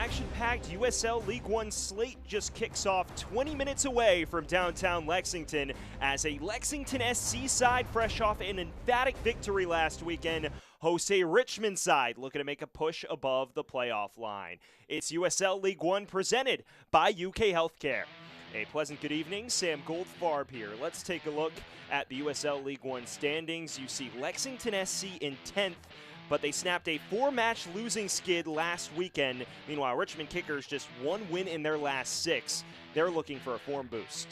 action-packed USL League One slate just kicks off 20 minutes away from downtown Lexington as a Lexington SC side, fresh off an emphatic victory last weekend, hosts a Richmond side looking to make a push above the playoff line. It's USL League One presented by UK Healthcare. A pleasant good evening, Sam Goldfarb here. Let's take a look at the USL League One standings. You see Lexington SC in 10th, but they snapped a 4-match losing skid last weekend. Meanwhile, Richmond Kickers just 1 win in their last 6. They're looking for a form boost.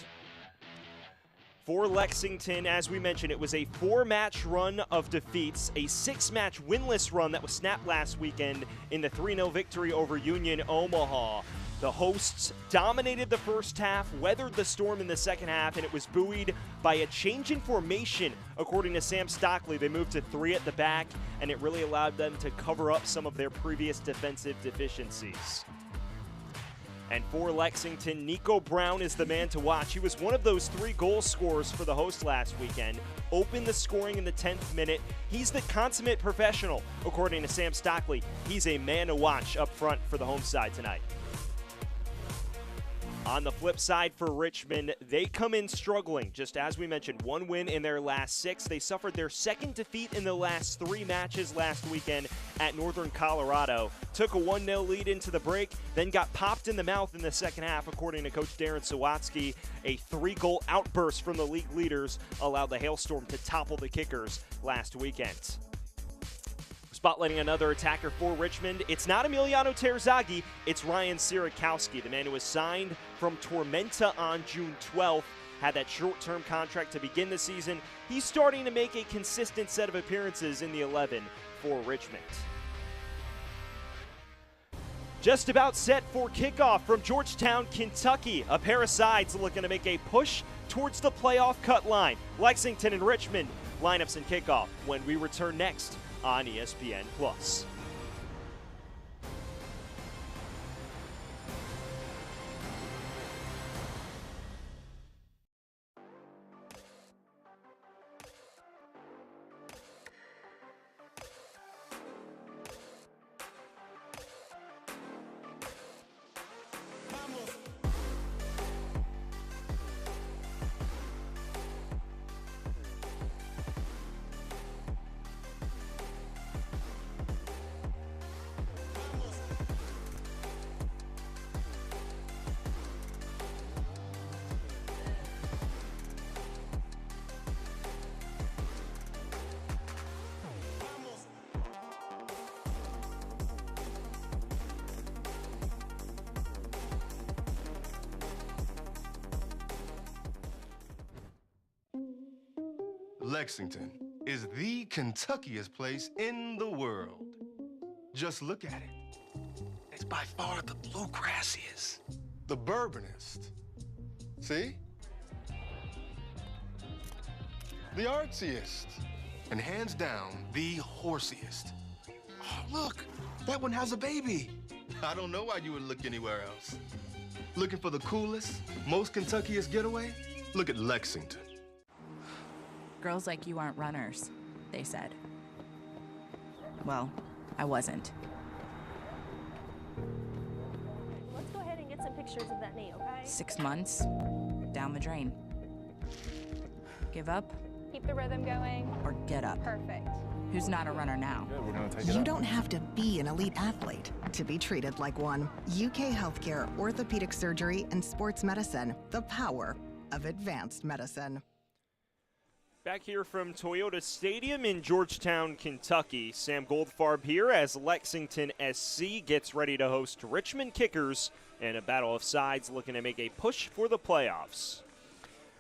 For Lexington, as we mentioned, it was a 4-match run of defeats, a 6-match winless run that was snapped last weekend in the 3-0 victory over Union Omaha. The hosts dominated the first half, weathered the storm in the second half, and it was buoyed by a change in formation. According to Sam Stockley, they moved to 3 at the back, and it really allowed them to cover up some of their previous defensive deficiencies. And for Lexington, Nico Brown is the man to watch. He was one of those 3 goal scorers for the host last weekend. Opened the scoring in the 10th minute. He's the consummate professional, according to Sam Stockley. He's a man to watch up front for the home side tonight. On the flip side for Richmond, they come in struggling. Just as we mentioned, 1 win in their last 6. They suffered their 2nd defeat in the last 3 matches last weekend at Northern Colorado. Took a 1-0 lead into the break, then got popped in the mouth in the second half, according to Coach Darren Sawatsky. A 3-goal outburst from the league leaders allowed the Hailstorm to topple the Kickers last weekend. Spotlighting another attacker for Richmond, it's not Emiliano Terzaghi, it's Ryan Sierakowski, the man who was signed from Tormenta on June 12th, had that short-term contract to begin the season. He's starting to make a consistent set of appearances in the 11 for Richmond. Just about set for kickoff from Georgetown, Kentucky. A pair of sides looking to make a push towards the playoff cut line. Lexington and Richmond, lineups and kickoff when we return next on ESPN+. Lexington is the Kentuckiest place in the world. Just look at it. It's by far the bluegrassiest, the bourbonist. See? The artsiest, and hands down, the horsiest. Oh, look, that one has a baby. I don't know why you would look anywhere else. Looking for the coolest, most Kentuckiest getaway? Look at Lexington. Girls like you aren't runners, they said. Well, I wasn't. Let's go ahead and get some pictures of that knee, okay? 6 months, down the drain. Give up Keep the rhythm going. or get up? Perfect. Who's not a runner now? You don't have to be an elite athlete to be treated like one. UK Healthcare, orthopedic surgery, and sports medicine. The power of advanced medicine. Back here from Toyota Stadium in Georgetown, Kentucky. Sam Goldfarb here as Lexington SC gets ready to host Richmond Kickers in a battle of sides looking to make a push for the playoffs.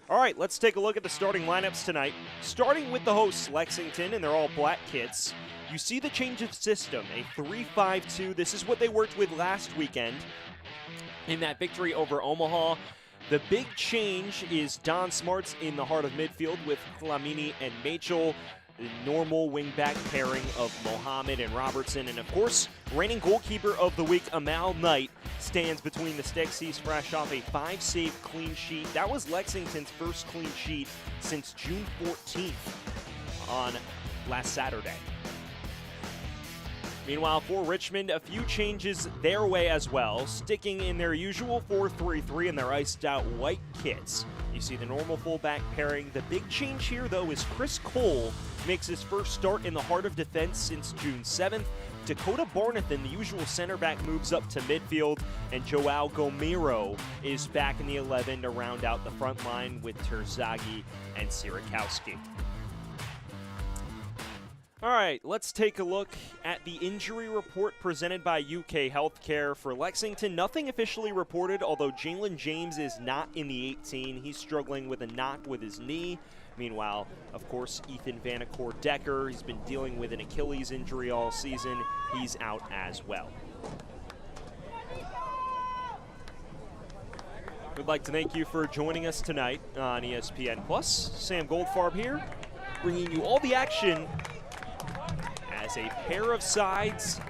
All right, let's take a look at the starting lineups tonight. Starting with the hosts, Lexington, and they're all black kits. You see the change of system, a 3-5-2. This is what they worked with last weekend in that victory over Omaha. The big change is Don Smarts in the heart of midfield with Flamini and Machel. The normal wingback pairing of Mohammed and Robertson. And, of course, reigning goalkeeper of the week, Amal Knight, stands between the sticks. He's fresh off a 5-save clean sheet. That was Lexington's first clean sheet since June 14th on last Saturday. Meanwhile, for Richmond, a few changes their way as well, sticking in their usual 4-3-3 in their iced out white kits. You see the normal fullback pairing. The big change here, though, is Chris Cole makes his first start in the heart of defense since June 7th. Dakota Barnathan, the usual center back, moves up to midfield, and Joao Gomiro is back in the 11 to round out the front line with Terzaghi and Sierakowski. All right, let's take a look at the injury report presented by UK Healthcare for Lexington. Nothing officially reported, although Jalen James is not in the 18. He's struggling with a knock with his knee. Meanwhile, of course, Ethan Vanacore-Decker, he's been dealing with an Achilles injury all season. He's out as well. We'd like to thank you for joining us tonight on ESPN+. Sam Goldfarb here, bringing you all the action as a pair of sides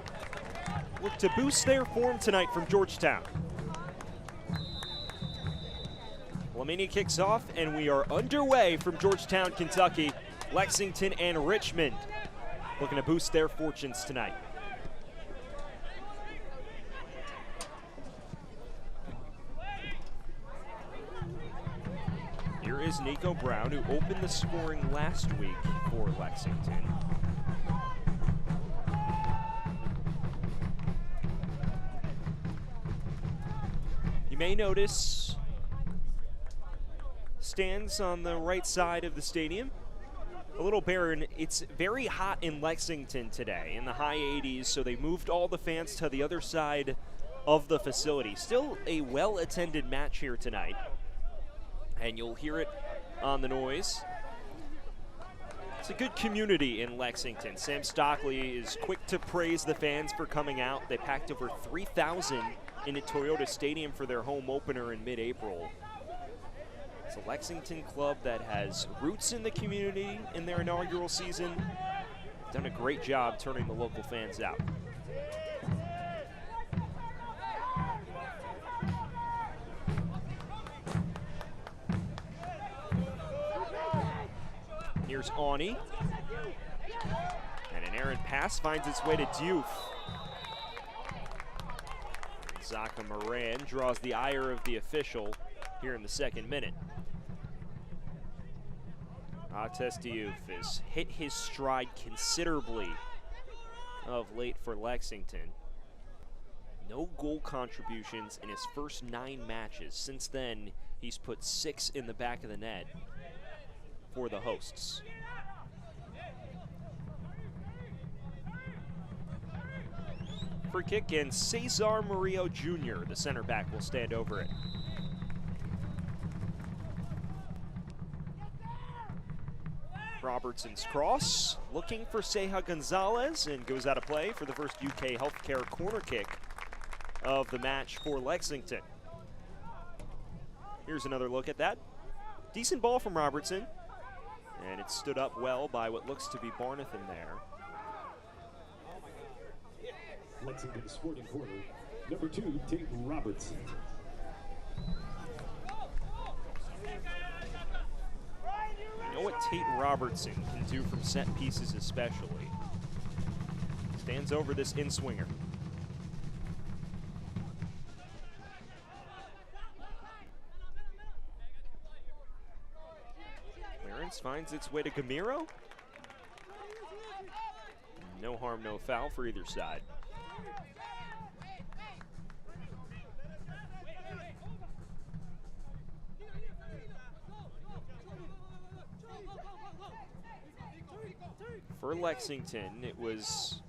look to boost their form tonight from Georgetown. Lamania kicks off, and we are underway from Georgetown, Kentucky. Lexington and Richmond looking to boost their fortunes tonight. Here is Nico Brown, who opened the scoring last week for Lexington. You may notice stands on the right side of the stadium. A little barren. It's very hot in Lexington today, in the high 80s, so they moved all the fans to the other side of the facility. Still a well-attended match here tonight, and you'll hear it on the noise. It's a good community in Lexington. Sam Stockley is quick to praise the fans for coming out. They packed over 3,000 into Toyota Stadium for their home opener in mid-April. It's a Lexington club that has roots in the community in their inaugural season. Done a great job turning the local fans out. Here's Awney. And an errant pass finds its way to Diouf. Zaka Moran draws the ire of the official here in the second minute. Ates Diouf has hit his stride considerably of late for Lexington. No goal contributions in his first 9 matches. Since then, he's put 6 in the back of the net for the hosts. Free kick, and Cesar Murillo Jr., the center back, will stand over it. Robertson's cross, looking for Ceja Gonzalez, and goes out of play for the first UK Healthcare corner kick of the match for Lexington. Here's another look at that. Decent ball from Robertson, and it stood up well by what looks to be Barnathan there. Lexington Sporting Corner, number 2, Tate Robertson. You know what Tate Robertson can do from set pieces especially. Stands over this in-swinger. Clearance finds its way to Gomiro. No harm, no foul for either side. For Lexington, it was,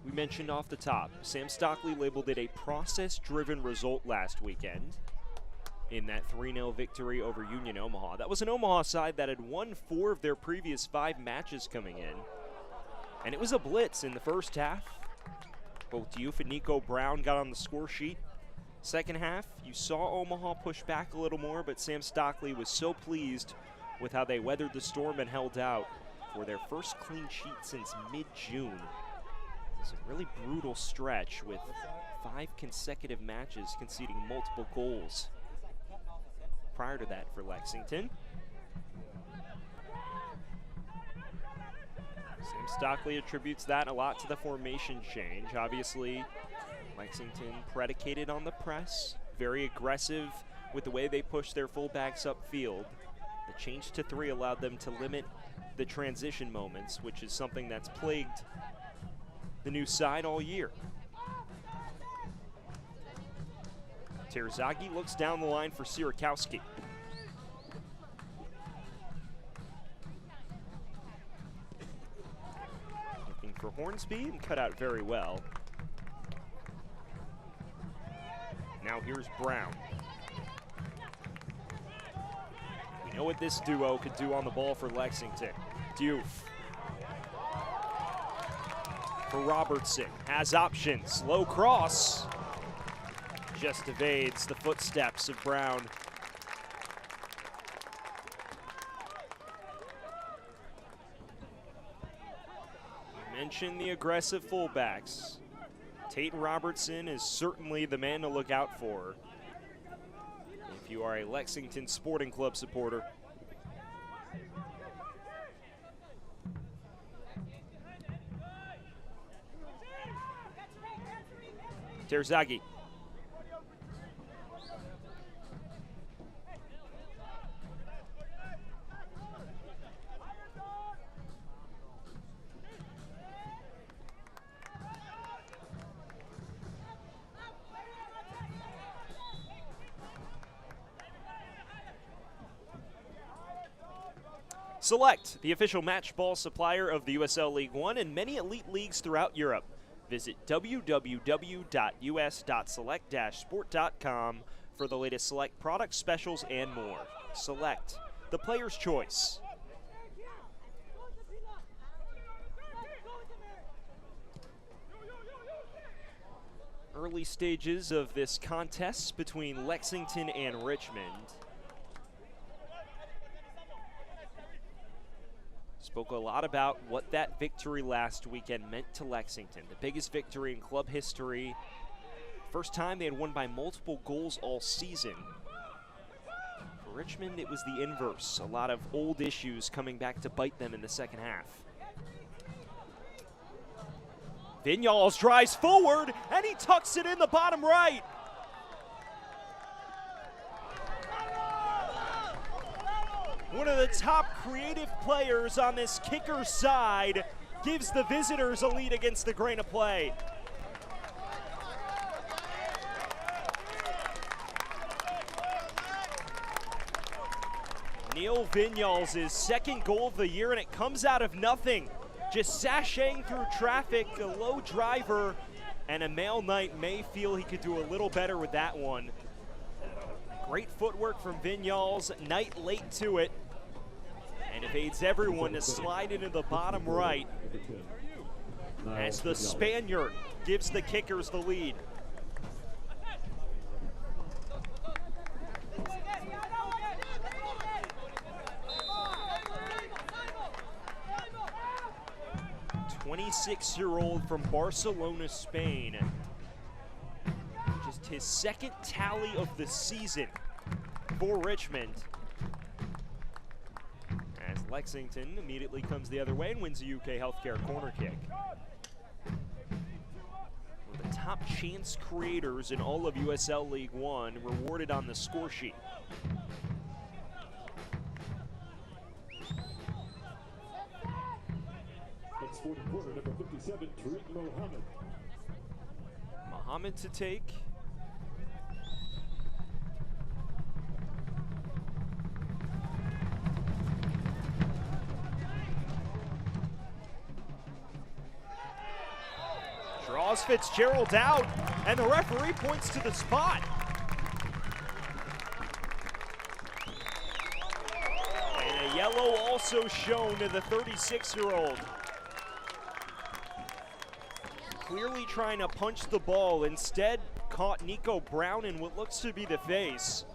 we mentioned off the top, Sam Stockley labeled it a process-driven result last weekend in that 3-0 victory over Union Omaha. That was an Omaha side that had won 4 of their previous 5 matches coming in. And it was a blitz in the first half. Both Diouf and Nico Brown got on the score sheet. Second half, you saw Omaha push back a little more, but Sam Stockley was so pleased with how they weathered the storm and held out for their first clean sheet since mid-June. It's a really brutal stretch with 5 consecutive matches conceding multiple goals prior to that for Lexington. Sam Stockley attributes that a lot to the formation change. Obviously, Lexington predicated on the press, very aggressive with the way they push their fullbacks upfield. The change to 3 allowed them to limit the transition moments, which is something that's plagued the new side all year. Terzaghi looks down the line for Sierakowski. Looking for Hornsby and cut out very well. Now here's Brown. We know what this duo could do on the ball for Lexington. Diouf. For Robertson, has options, low cross. Just evades the footsteps of Brown. You mentioned the aggressive fullbacks. Tate Robertson is certainly the man to look out for if you are a Lexington Sporting Club supporter. Terzaghi. Select, the official match ball supplier of the USL League One and many elite leagues throughout Europe. Visit www.us.select-sport.com for the latest Select product specials and more. Select, the player's choice. Early stages of this contest between Lexington and Richmond. Spoke a lot about what that victory last weekend meant to Lexington. The biggest victory in club history. First time they had won by multiple goals all season. For Richmond, it was the inverse. A lot of old issues coming back to bite them in the second half. Vinyals drives forward, and he tucks it in the bottom right. One of the top creative players on this kicker side gives the visitors a lead against the grain of play. Neil Vinyals' second goal of the year, and it comes out of nothing. Just sashaying through traffic, a low driver, and a Male Knight may feel he could do a little better with that one. Great footwork from Vinyals, Knight late to it, and evades everyone to slide into the bottom right as the Spaniard gives the kickers the lead. "26-year-old from Barcelona, Spain. Just his second tally of the season for Richmond. As Lexington immediately comes the other way and wins a UK Healthcare corner kick. One of the top chance creators in all of USL League One, rewarded on the score sheet. Sporting corner, number 57, Tariq Mohammed. Mohammed to take. Draws Fitzgerald out, and the referee points to the spot. And a yellow also shown to the 36-year-old. Clearly trying to punch the ball, instead caught Nico Brown in what looks to be the face.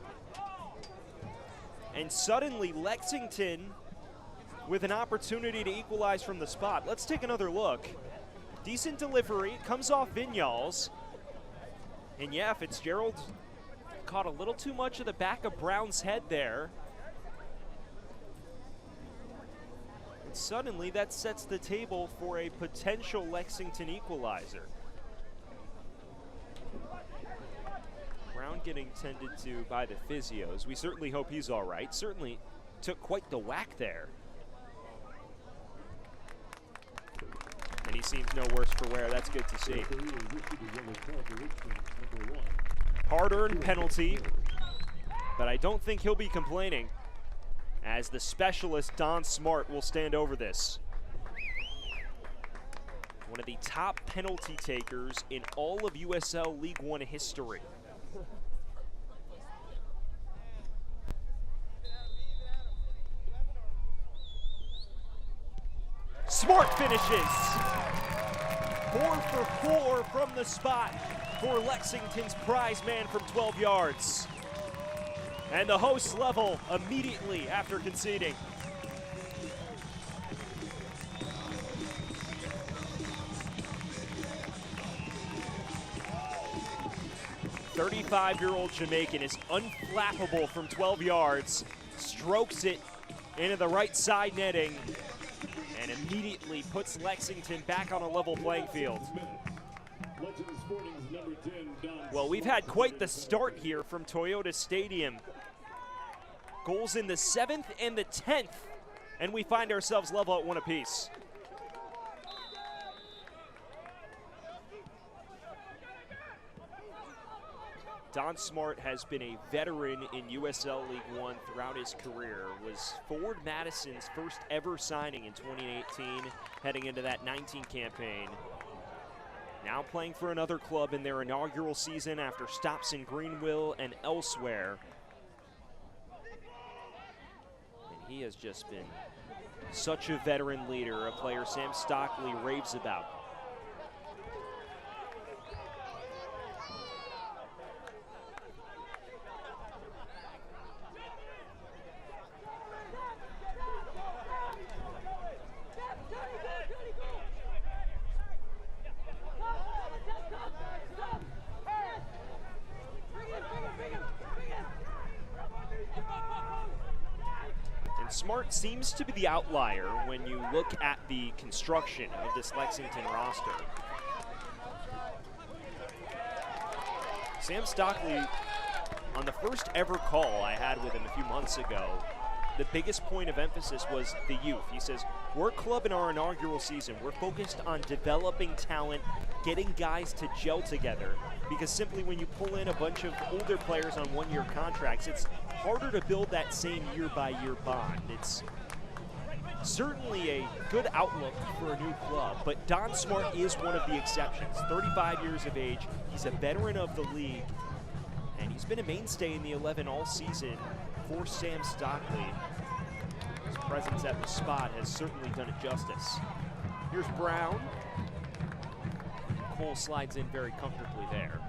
And suddenly Lexington with an opportunity to equalize from the spot. Let's take another look. Decent delivery, comes off Vinyals. And yeah, Fitzgerald caught a little too much of the back of Brown's head there. And suddenly that sets the table for a potential Lexington equalizer. Brown getting tended to by the physios. We certainly hope he's all right. Certainly took quite the whack there. And he seems no worse for wear. That's good to see. Hard-earned penalty, but I don't think he'll be complaining, as the specialist Don Smart will stand over this. One of the top penalty takers in all of USL League One history. Smart finishes. 4 for 4 from the spot for Lexington's prize man from 12 yards. And the hosts level immediately after conceding. The 35-year-old Jamaican is unflappable from 12 yards, strokes it into the right side netting, and immediately puts Lexington back on a level playing field. Well, we've had quite the start here from Toyota Stadium. Goals in the 7th and the 10th, and we find ourselves level at 1 apiece. Don Smart has been a veteran in USL League One throughout his career. Was Forward Madison's first ever signing in 2018, heading into that 19 campaign. Now playing for another club in their inaugural season after stops in Greenville and elsewhere. And he has just been such a veteran leader, a player Sam Stockley raves about. Smart seems to be the outlier when you look at the construction of this Lexington roster. Sam Stockley, on the first ever call I had with him a few months ago, the biggest point of emphasis was the youth. He says, we're a club in our inaugural season. We're focused on developing talent, getting guys to gel together, because simply when you pull in a bunch of older players on one-year contracts, it's harder to build that same year-by-year bond. It's certainly a good outlook for a new club, but Don Smart is one of the exceptions. 35 years of age, he's a veteran of the league, and he's been a mainstay in the 11 all season for Sam Stockley. His presence at the spot has certainly done it justice. Here's Brown. Cole slides in very comfortably there.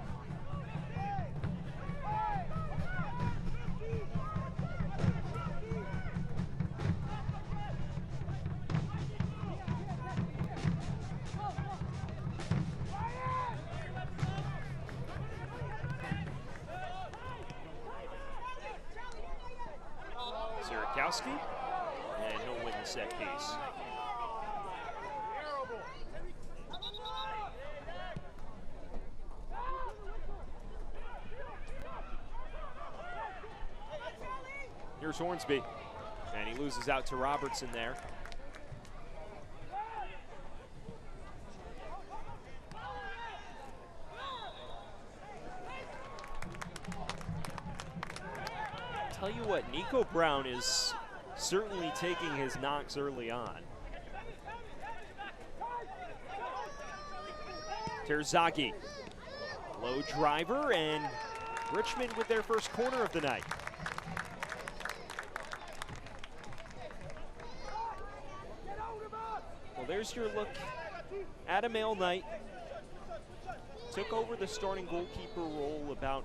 And he'll win the set piece. Here's Hornsby, and he loses out to Robertson there. Tell you what, Nico Brown is certainly taking his knocks early on. Terzaghi, low driver, and Richmond with their first corner of the night. Well, there's your look at a male Knight. Took over the starting goalkeeper role about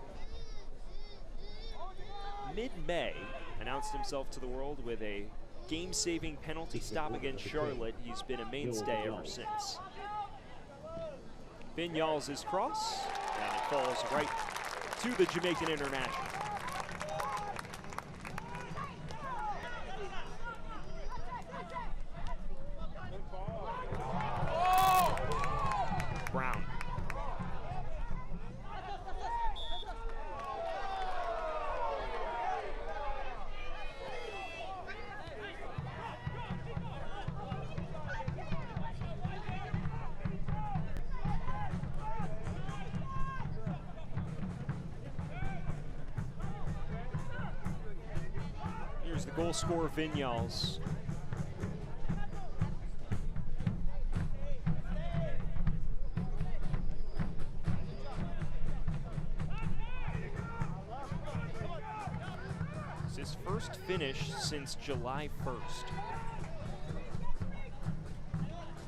mid-May, announced himself to the world with a game-saving penalty stop against Charlotte. He's been a mainstay ever since. Vinyals his cross, and it falls right to the Jamaican international. goal scorer Vinyals. It's his first finish since July 1st.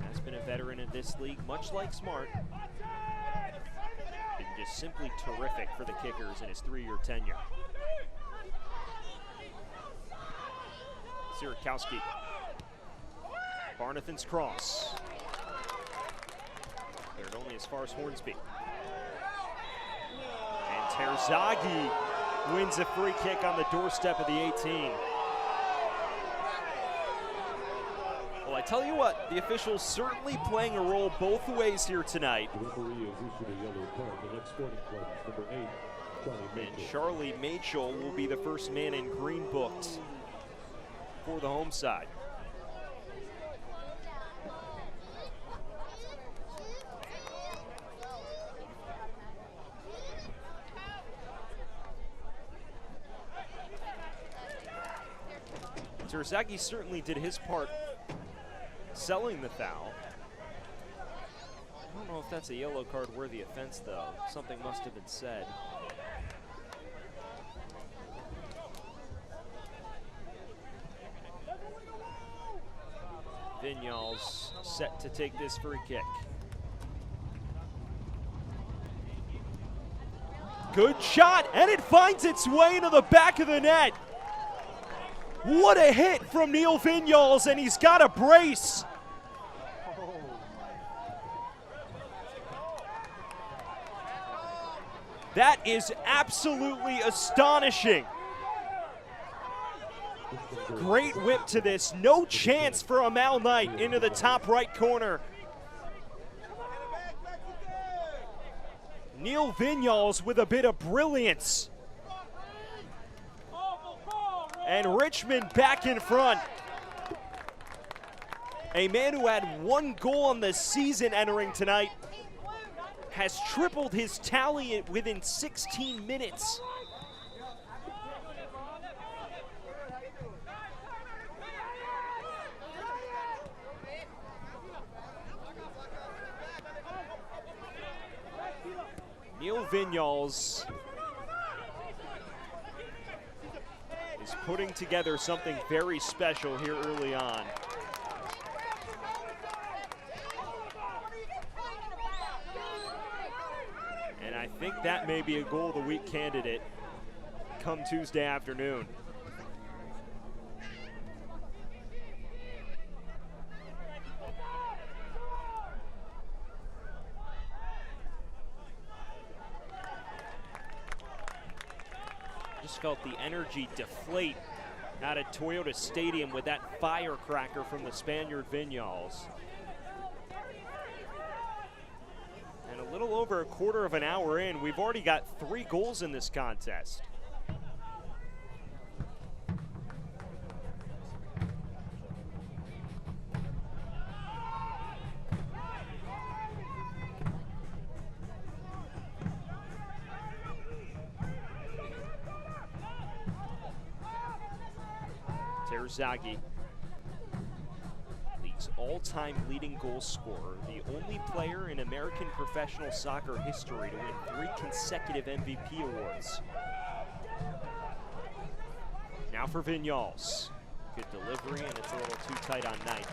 Has been a veteran in this league, much like Smart. Been just simply terrific for the Kickers in his 3-year tenure. Sierakowski. Barnathan's cross. Cleared only as far as Hornsby. And Terzaghi wins a free kick on the doorstep of the 18. Well, I tell you what, the officials certainly playing a role both ways here tonight. The referee has issued a yellow card. The next Sporting Club is number 8, Charlie And Mitchell. Charlie Machel will be the first man in green booked for the home side. Terzaghi certainly did his part selling the foul. I don't know if that's a yellow card worthy offense though. Something must have been said. Vinyals set to take this free kick. Good shot, and it finds its way into the back of the net. What a hit from Neil Vinyals, and he's got a brace. That is absolutely astonishing. Great whip to this. No chance for Amal Knight into the top right corner. Neil Vinyals with a bit of brilliance. And Richmond back in front. A man who had 1 goal on the season entering tonight has tripled his tally within 16 minutes. Neil Vinyals is putting together something very special here early on. And I think that may be a goal of the week candidate come Tuesday afternoon. Just felt the energy deflate out at Toyota Stadium with that firecracker from the Spaniard Vinyals. And a little over a quarter of an hour in, we've already got 3 goals in this contest. Terzaghi, league's all-time leading goal scorer, the only player in American professional soccer history to win 3 consecutive MVP awards. Now for Vinyals. Good delivery, and it's a little too tight on Knight.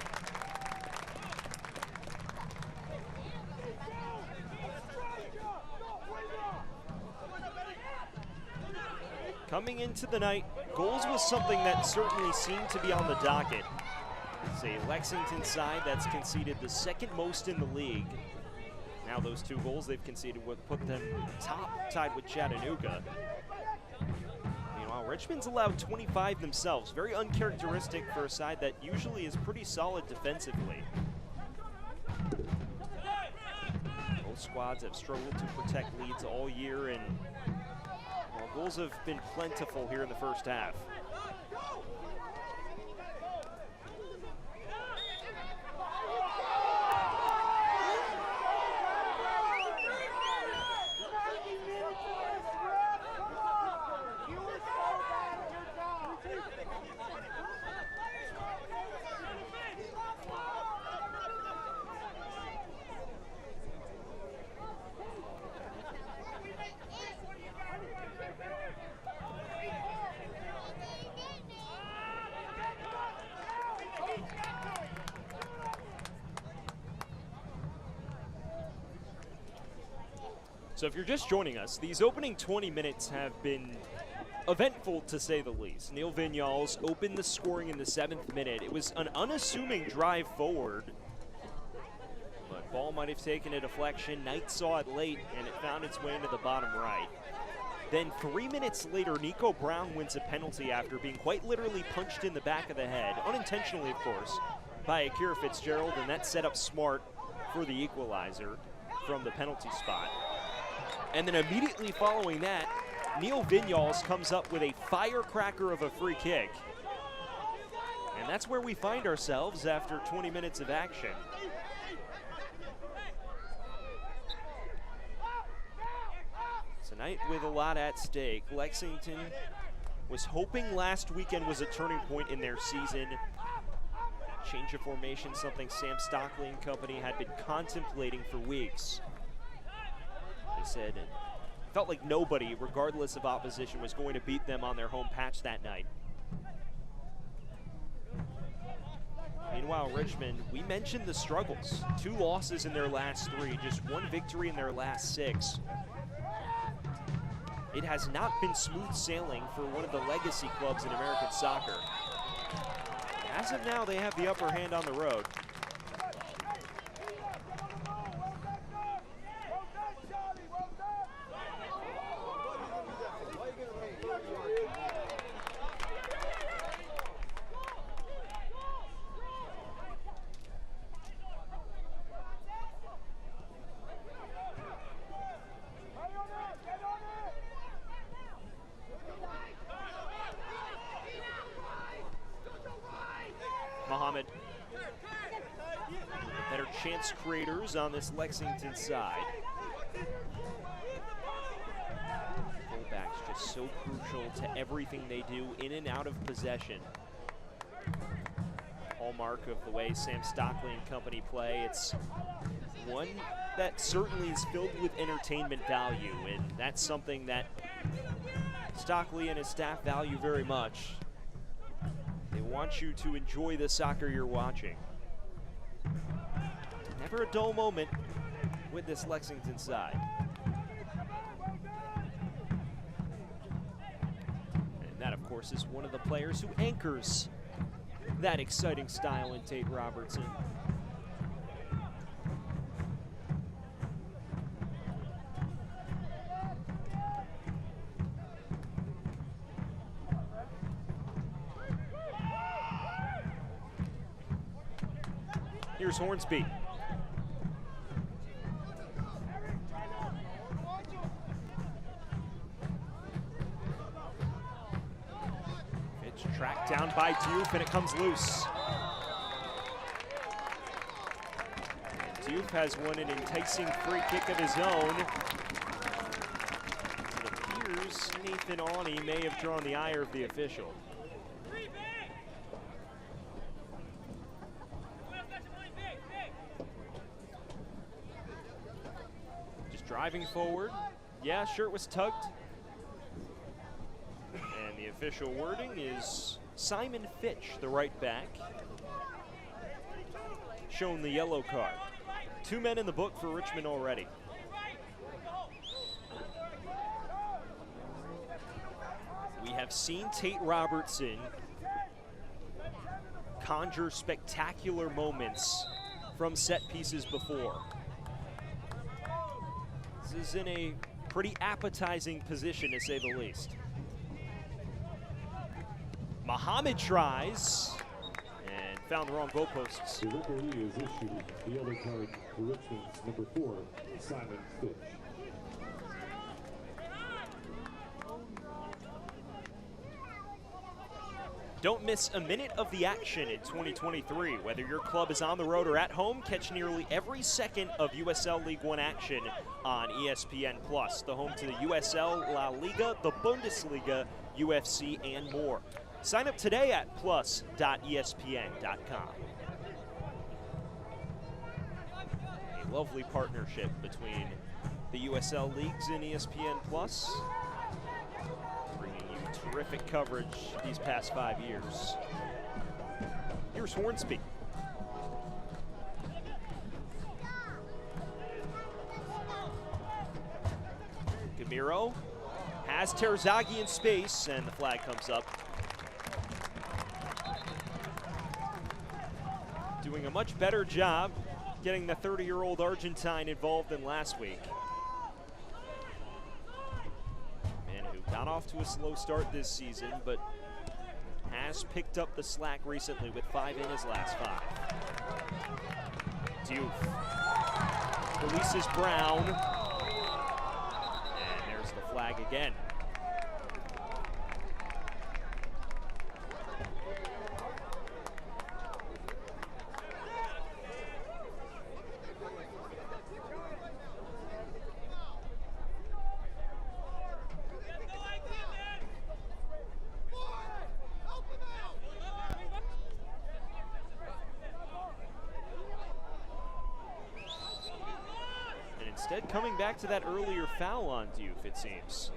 Coming into the night, goals was something that certainly seemed to be on the docket. It's a Lexington side that's conceded the 2nd most in the league. Now those 2 goals they've conceded would put them top, tied with Chattanooga. Meanwhile, Richmond's allowed 25 themselves. Very uncharacteristic for a side that usually is pretty solid defensively. Both squads have struggled to protect leads all year, and well, goals have been plentiful here in the first half. So if you're just joining us, these opening 20 minutes have been eventful to say the least. Neil Vinyals opened the scoring in the 7th minute. It was an unassuming drive forward, but ball might have taken a deflection. Knight saw it late, and it found its way into the bottom right. Then 3 minutes later, Nico Brown wins a penalty after being quite literally punched in the back of the head, unintentionally of course, by Akira Fitzgerald, and that set up Smart for the equalizer from the penalty spot. And then immediately following that, Neil Vinyals comes up with a firecracker of a free kick. And that's where we find ourselves after 20 minutes of action. Tonight with a lot at stake, Lexington was hoping last weekend was a turning point in their season. Change of formation, something Sam Stockley and company had been contemplating for weeks. They said it felt like nobody, regardless of opposition, was going to beat them on their home patch that night. Meanwhile, Richmond, we mentioned the struggles. 2 losses in their last 3, just 1 victory in their last 6. It has not been smooth sailing for one of the legacy clubs in American soccer. As of now, they have the upper hand on the road. Mohammed. Better chance creators on this Lexington side. Fullbacks just so crucial to everything they do in and out of possession. Hallmark of the way Sam Stockley and company play. It's one that certainly is filled with entertainment value, and that's something that Stockley and his staff value very much. They want you to enjoy the soccer you're watching. Never a dull moment with this Lexington side. And that, of course, is one of the players who anchors that exciting style in Tate Robertson. Here's Hornsby. It's tracked down by Diouf, and it comes loose. And Diouf has won an enticing free kick of his own. It appears Nathan Awney may have drawn the ire of the official. Driving forward. Yeah, shirt was tugged. And the official wording is Simon Fitch, the right back, shown the yellow card. 2 men in the book for Richmond already. We have seen Tate Robertson conjure spectacular moments from set pieces before. Is in a pretty appetizing position, to say the least. Mohammed tries and found the wrong goalposts. The referee is issued the yellow card for Richmond's number 4, Simon Fitch. Don't miss a minute of the action in 2023. Whether your club is on the road or at home, catch nearly every second of USL League One action on ESPN+, the home to the USL, La Liga, the Bundesliga, UFC, and more. Sign up today at plus.espn.com. A lovely partnership between the USL Leagues and ESPN+. Terrific coverage these past 5 years. Here's Hornsby. 0. Has Terzaghi in space, and the flag comes up. Doing a much better job getting the 30-year-old Argentine involved than last week. Man who got off to a slow start this season, but has picked up the slack recently with 5 in his last 5. Diouf releases Brown, and there's the flag again. Instead, coming back to that earlier foul on Diouf, it seems.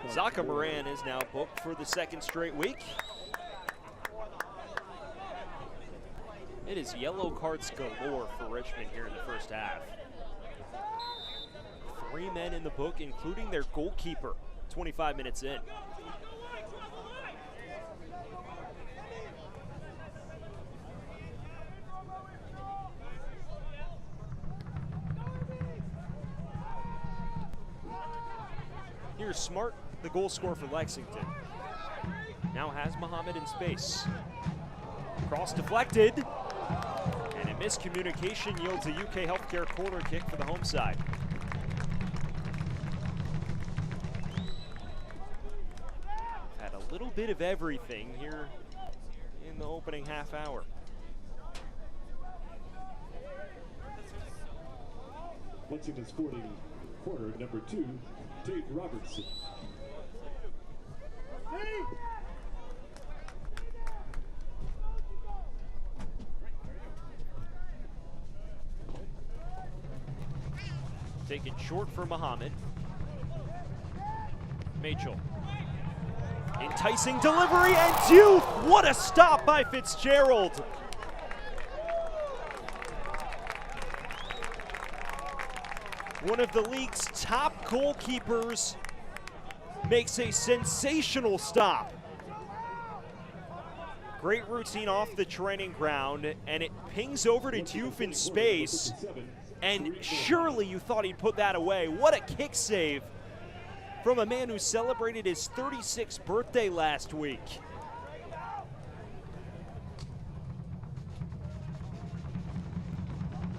Zaka Moran is now booked for the 2nd straight week. It is yellow cards galore for Richmond here in the first half. 3 men in the book, including their goalkeeper, 25 minutes in. Here's Smart, the goal scorer for Lexington. Now has Muhammad in space. Cross deflected, and a miscommunication yields a UK Healthcare corner kick for the home side. Had a little bit of everything here in the opening half hour. Lexington Sporting corner number 2, Tate Robertson. Taken short for Muhammad. Machel. Enticing delivery, and Diouf! What a stop by Fitzgerald! One of the league's top goalkeepers makes a sensational stop. Great routine off the training ground, and it pings over to Diouf in space. And surely you thought he'd put that away. What a kick save from a man who celebrated his 36th birthday last week.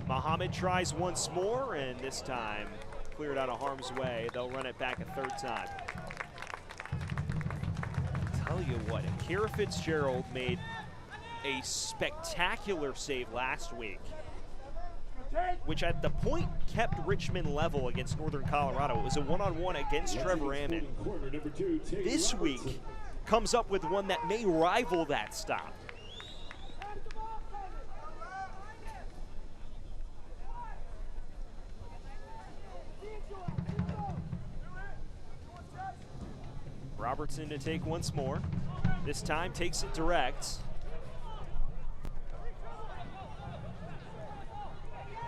Muhammad tries once more, and this time cleared out of harm's way. They'll run it back a 3rd time. Tell you what, Akira Fitzgerald made a spectacular save last week, which at the point kept Richmond level against Northern Colorado. It was a one-on-one against Trevor Ammon. This week comes up with one that may rival that stop. Robertson to take once more. This time takes it direct.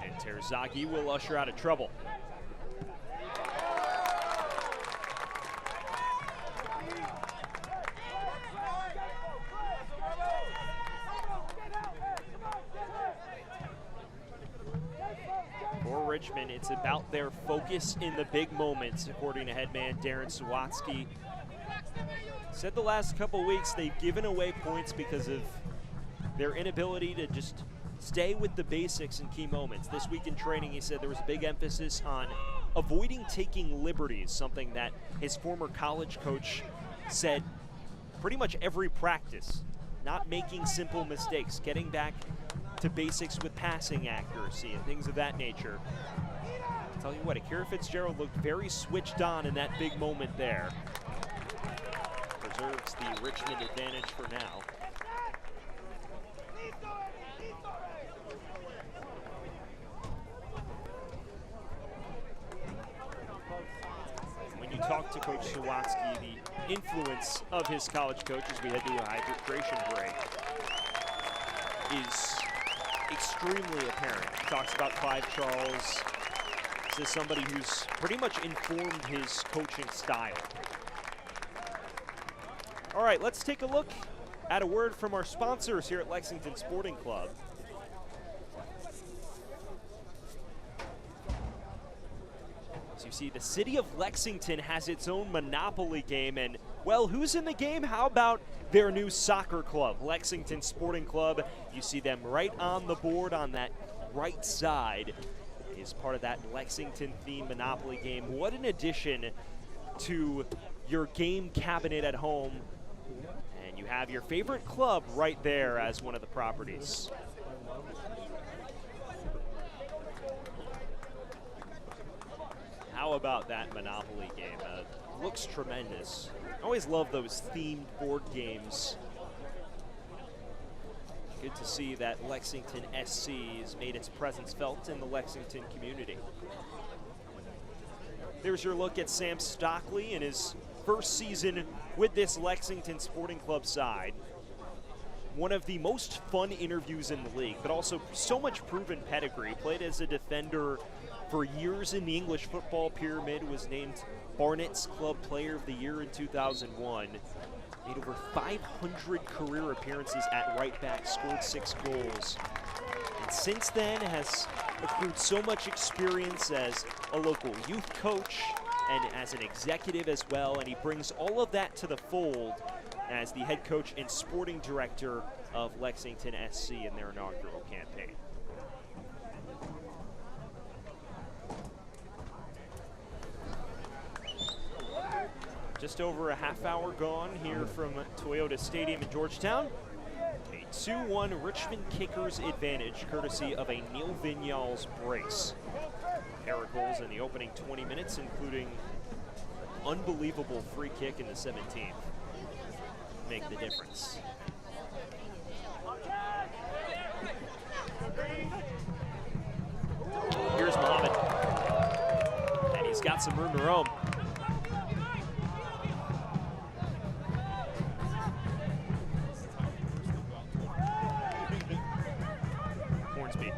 And Terzaghi will usher out of trouble. For Richmond, it's about their focus in the big moments, according to headman Darren Sawatsky. Said the last couple weeks they've given away points because of their inability to just stay with the basics in key moments. This week in training, he said there was a big emphasis on avoiding taking liberties, something that his former college coach said pretty much every practice. Not making simple mistakes, getting back to basics with passing accuracy and things of that nature. I'll tell you what, Akira Fitzgerald looked very switched on in that big moment there. Preserves the Richmond advantage for now. When you talk to Coach Sawatsky, the influence of his college coach as we head to a hydration break is extremely apparent. He talks about Clive Charles as somebody who's pretty much informed his coaching style. All right, let's take a look at a word from our sponsors here at Lexington Sporting Club. As you see, the city of Lexington has its own Monopoly game, and, well, who's in the game? How about their new soccer club, Lexington Sporting Club? You see them right on the board on that right side. Is part of that Lexington-themed Monopoly game. What an addition to your game cabinet at home. And you have your favorite club right there as one of the properties. How about that Monopoly game? Looks tremendous. I always love those themed board games. Good to see that Lexington SC has made its presence felt in the Lexington community. There's your look at Sam Stockley in his first season with this Lexington Sporting Club side. One of the most fun interviews in the league, but also so much proven pedigree. Played as a defender for years in the English football pyramid, was named Barnett's Club Player of the Year in 2001. Made over 500 career appearances at right back, scored 6 goals. And since then has accrued so much experience as a local youth coach and as an executive as well, and he brings all of that to the fold as the head coach and sporting director of Lexington SC in their inaugural campaign. Just over a half hour gone here from Toyota Stadium in Georgetown. A 2-1 Richmond Kickers advantage, courtesy of a Neil Vignal's brace. Pair of goals in the opening 20 minutes, including unbelievable free kick in the 17th. Make the difference. Here's Muhammad. And he's got some room to roam. Hornsby.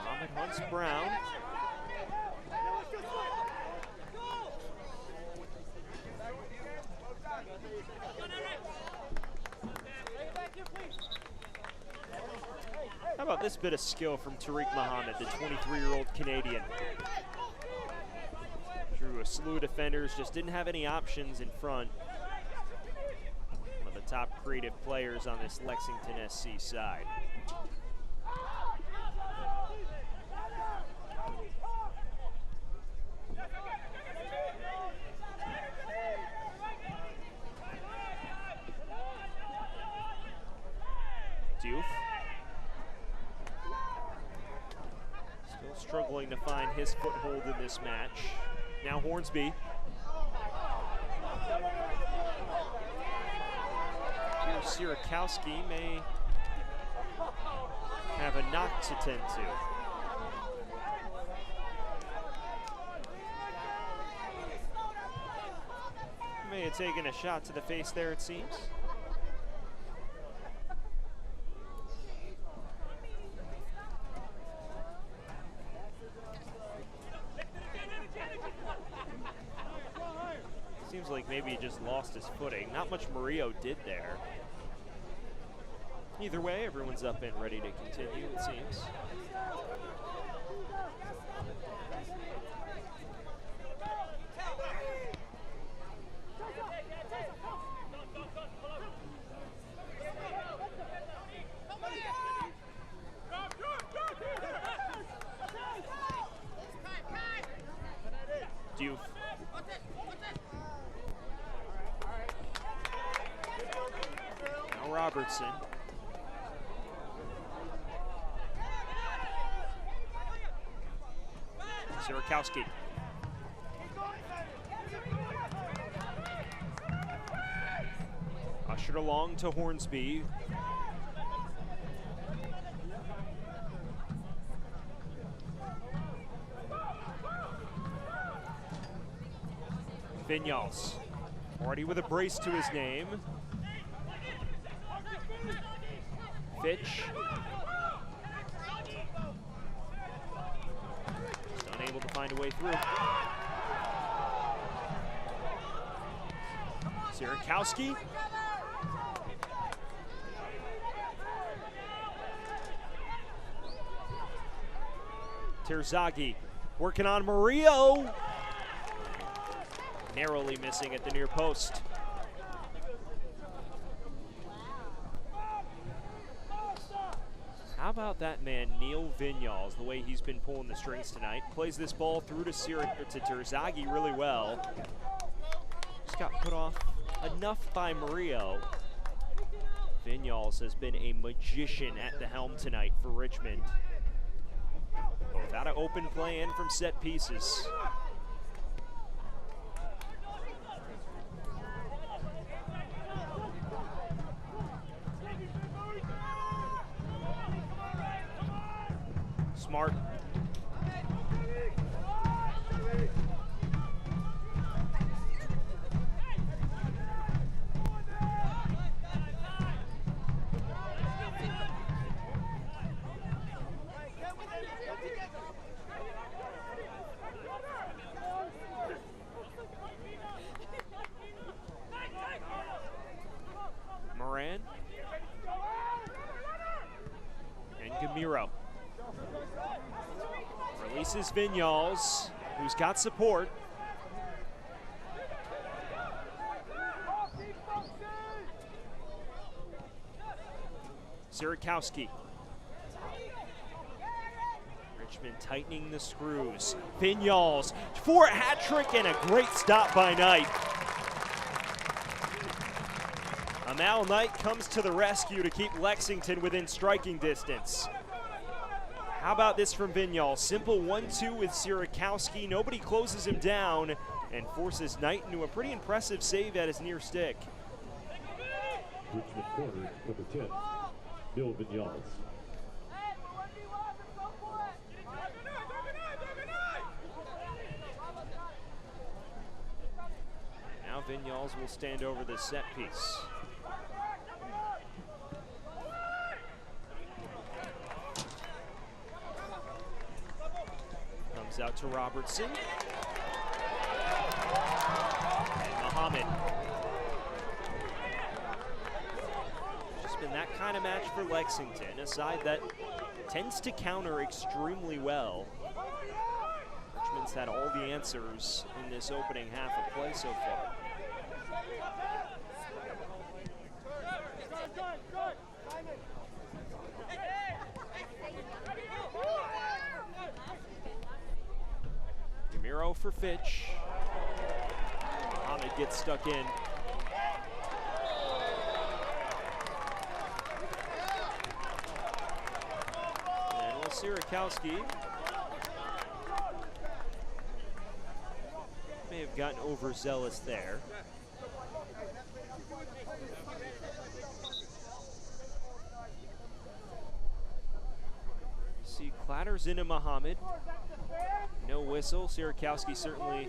Muhammad hunts Brown. How about this bit of skill from Tariq Muhammad, the 23-year-old Canadian? Drew a slew of defenders, just didn't have any options in front. One of the top creative players on this Lexington SC side. Diouf. Still struggling to find his foothold in this match. Now Hornsby. Here Sierakowski may have a knock to tend to. May have taken a shot to the face there, it seems. Seems like maybe he just lost his footing. Not much Murillo did there. Either way, everyone's up and ready to continue, it seems. Diouf. Now Robertson. Sierakowski. Flash it along to Hornsby. Vinyals, already with a brace to his name. Fitch. Just unable to find a way through. Sierakowski. Terzaghi working on Murillo. Narrowly missing at the near post. How about that man, Neil Vinyals, the way he's been pulling the strings tonight. Plays this ball through to Terzaghi really well. Just got put off enough by Murillo. Vinyals has been a magician at the helm tonight for Richmond. Both out of open play and from set pieces. Smart. Moran. And Gamiro. Releases Vinyals, who's got support. Sierakowski. Richmond tightening the screws. Vinyals for a hat trick and a great stop by Knight. Amal Knight comes to the rescue to keep Lexington within striking distance. How about this from Vinyals? Simple 1-2 with Sierakowski. Nobody closes him down and forces Knight into a pretty impressive save at his near stick. Richmond corner, number 10, Neil Vinyals. Now Vinyals will stand over the set piece. Comes out to Robertson. And Muhammad. Just been that kind of match for Lexington, a side that tends to counter extremely well. Richmond's had all the answers in this opening half of play so far. Gamiro for Fitch. Muhammad gets stuck in. And Sierakowski may have gotten overzealous there. See, clatters into Muhammad. No whistle. Sierakowski certainly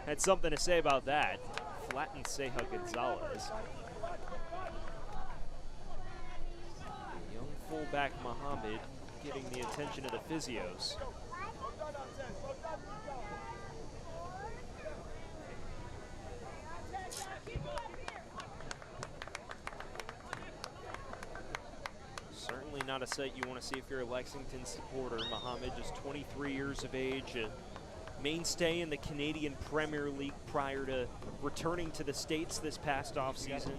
had something to say about that. Flattened Ceja Gonzalez. Young fullback Muhammad getting the attention of the physios. Certainly not a sight you want to see if you're a Lexington supporter. Muhammad, just 23 years of age, a mainstay in the Canadian Premier League prior to returning to the States this past offseason.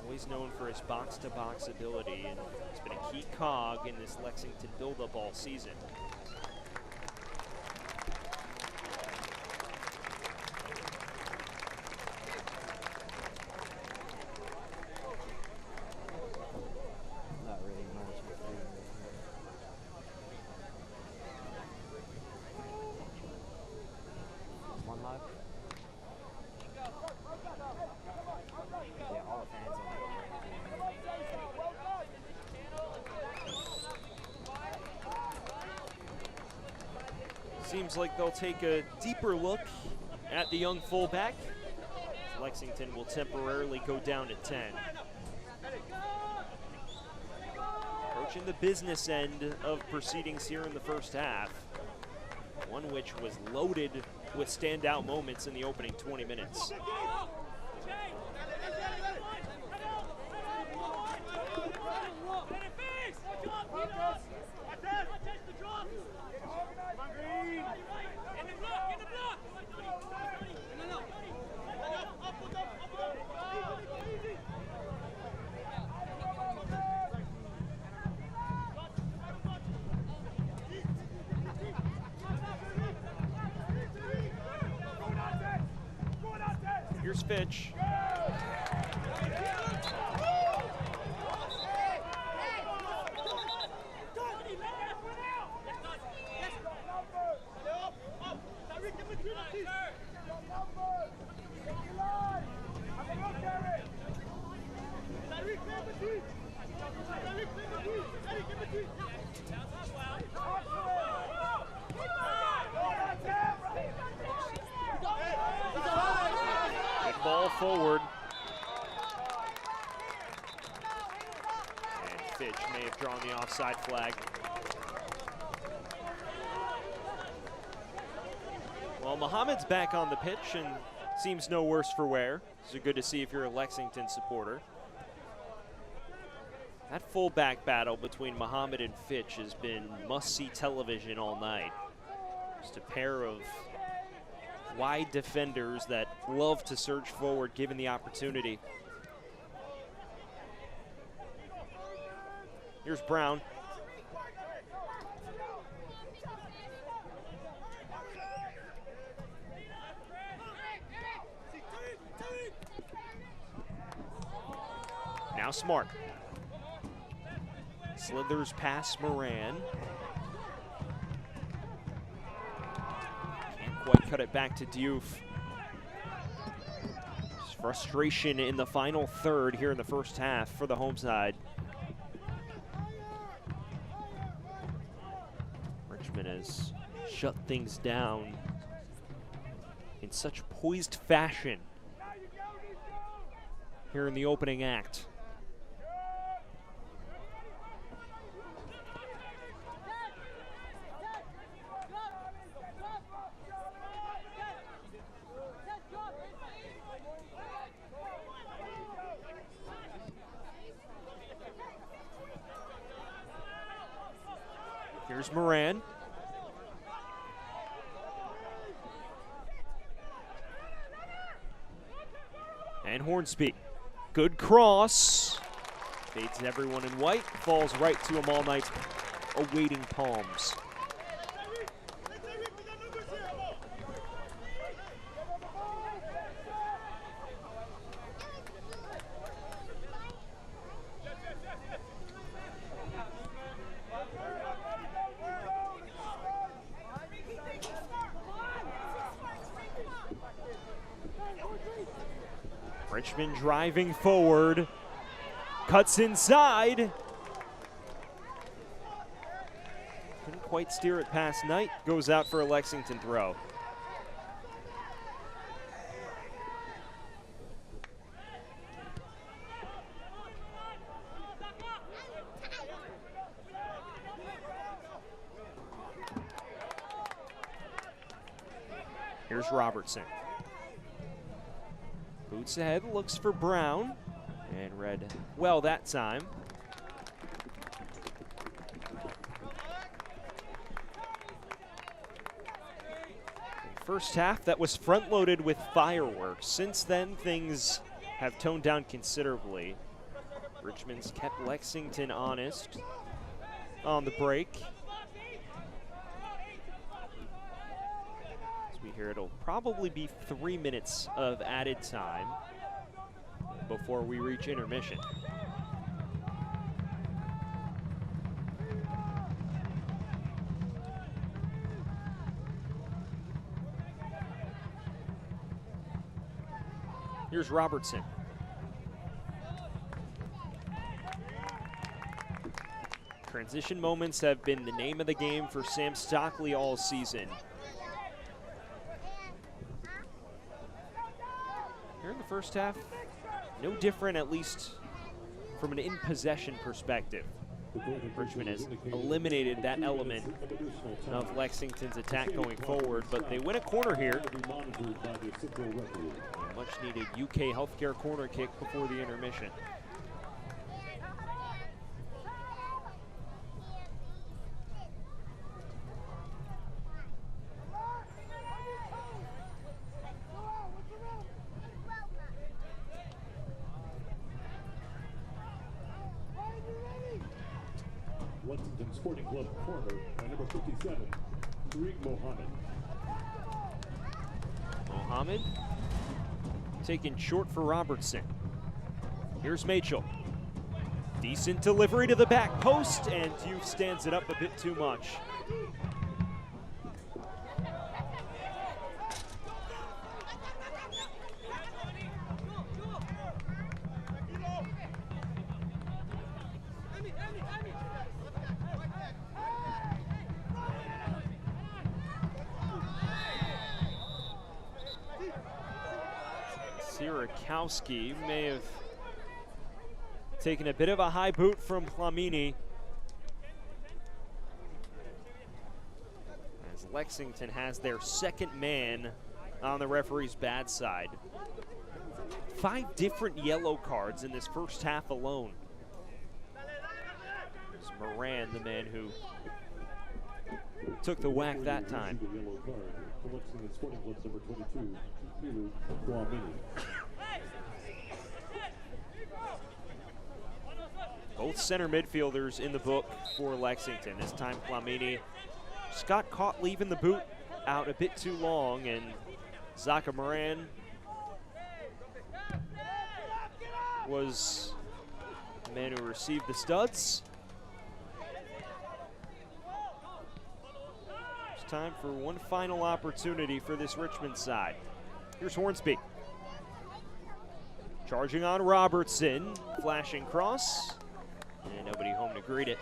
Always known for his box-to-box ability, and he's been a key cog in this Lexington build-up all season. Seems like they'll take a deeper look at the young fullback. Lexington will temporarily go down to 10. Approaching the business end of proceedings here in the first half, one which was loaded with standout moments in the opening 20 minutes. Here's Fitch. Ball forward. And Fitch may have drawn the offside flag. Well, Muhammad's back on the pitch and seems no worse for wear. So good to see if you're a Lexington supporter. That fullback battle between Muhammad and Fitch has been must-see television all night. Just a pair of wide defenders that love to surge forward given the opportunity. Here's Brown. Now Smart. Slithers past Moran. Quite cut it back to Diouf. Frustration in the final third here in the first half for the home side. Richmond has shut things down in such poised fashion here in the opening act. Here's Moran. And Hornsby. Good cross. Fades everyone in white. Falls right to them all night. Awaiting palms. Richmond driving forward, cuts inside. Couldn't quite steer it past Knight, goes out for a Lexington throw. Here's Robertson. Boots ahead, looks for Brown, and read well that time. First half, that was front-loaded with fireworks. Since then, things have toned down considerably. Richmond's kept Lexington honest on the break. Here it'll probably be 3 minutes of added time before we reach intermission. Here's Robertson. Transition moments have been the name of the game for Sam Stockley all season. first half, no different, at least from an in-possession perspective. Richmond has eliminated that element of Lexington's attack going forward, but they win a corner here. Much needed UK Healthcare corner kick before the intermission. Lexington Sporting Club corner by number 57, Mohammed taken short for Robertson. Here's Machel. Decent delivery to the back post, and Diouf stands it up a bit too much. Sierakowski may have taken a bit of a high boot from Flamini, as Lexington has their second man on the referee's bad side. 5 different yellow cards in this first half alone. It's Moran, the man who took the whack that time. Both center midfielders in the book for Lexington. This time Flamini just got caught leaving the boot out a bit too long, and Zaka Moran was the man who received the studs. It's time for one final opportunity for this Richmond side. Here's Hornsby. Charging on Robertson, flashing cross, and nobody home to greet it.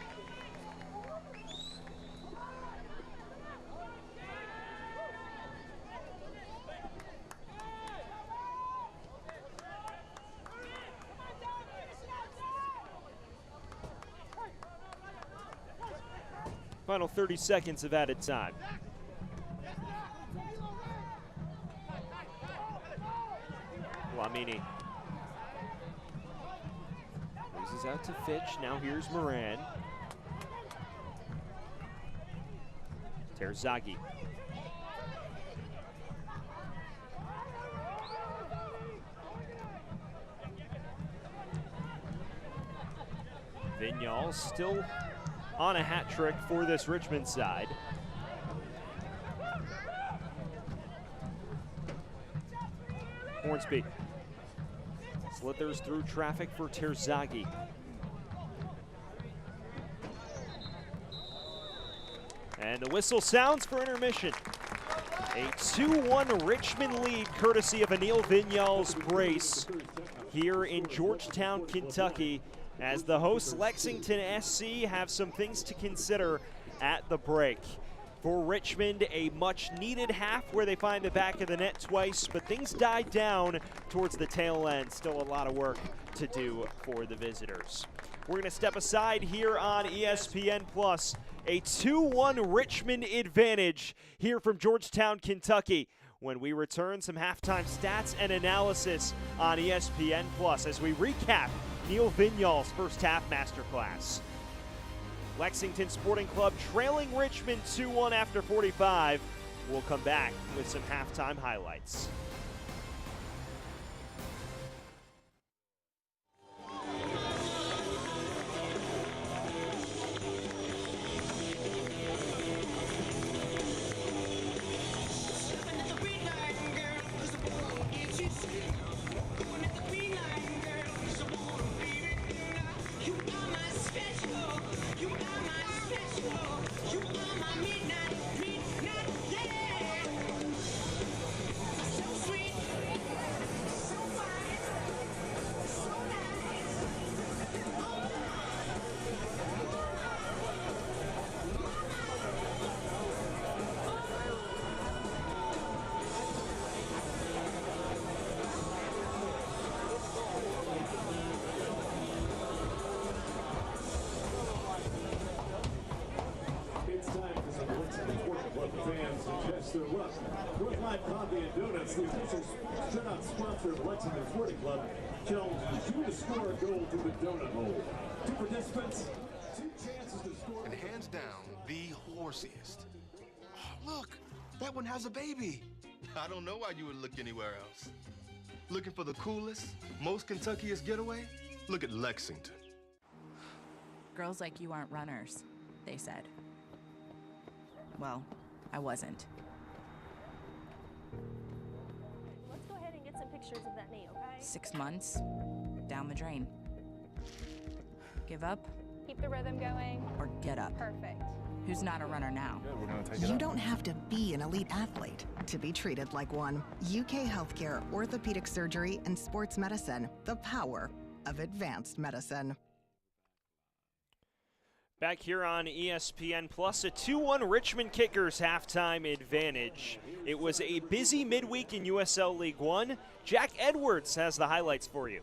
Final 30 seconds of added time. Flamini loses out to Fitch. Now here's Moran. Terzaghi. Vignal still on a hat trick for this Richmond side. Hornsby slithers through traffic for Terzaghi. And the whistle sounds for intermission. A 2-1 Richmond lead courtesy of Anil Vignal's brace here in Georgetown, Kentucky, as the hosts Lexington SC have some things to consider at the break. For Richmond, a much-needed half where they find the back of the net twice, but things died down towards the tail end. Still a lot of work to do for the visitors. We're going to step aside here on ESPN+. A 2-1 Richmond advantage here from Georgetown, Kentucky. When we return, some halftime stats and analysis on ESPN+, as we recap Neil Vignal's first half masterclass. Lexington Sporting Club trailing Richmond 2-1 after 45. We'll come back with some halftime highlights. So sweet. 25 coffee and donuts, the official shutout sponsor of Lexington Sporting Club, challenges you to score a goal to the donut hole. Two participants, 2 chances to score. And hands down, the horsiest. Oh, look, that one has a baby. I don't know why you would look anywhere else. Looking for the coolest, most Kentuckiest getaway? Look at Lexington. Girls like you aren't runners, they said. Well, I wasn't. Let's go ahead and get some pictures of that knee, okay? 6 months, down the drain. Give up Keep the rhythm going. or get up? Perfect. Who's not a runner now? You don't have to be an elite athlete to be treated like one. UK Healthcare, Orthopedic Surgery, and Sports Medicine. The power of advanced medicine. Back here on ESPN Plus, a 2-1 Richmond Kickers halftime advantage. It was a busy midweek in USL League One. Jack Edwards has the highlights for you.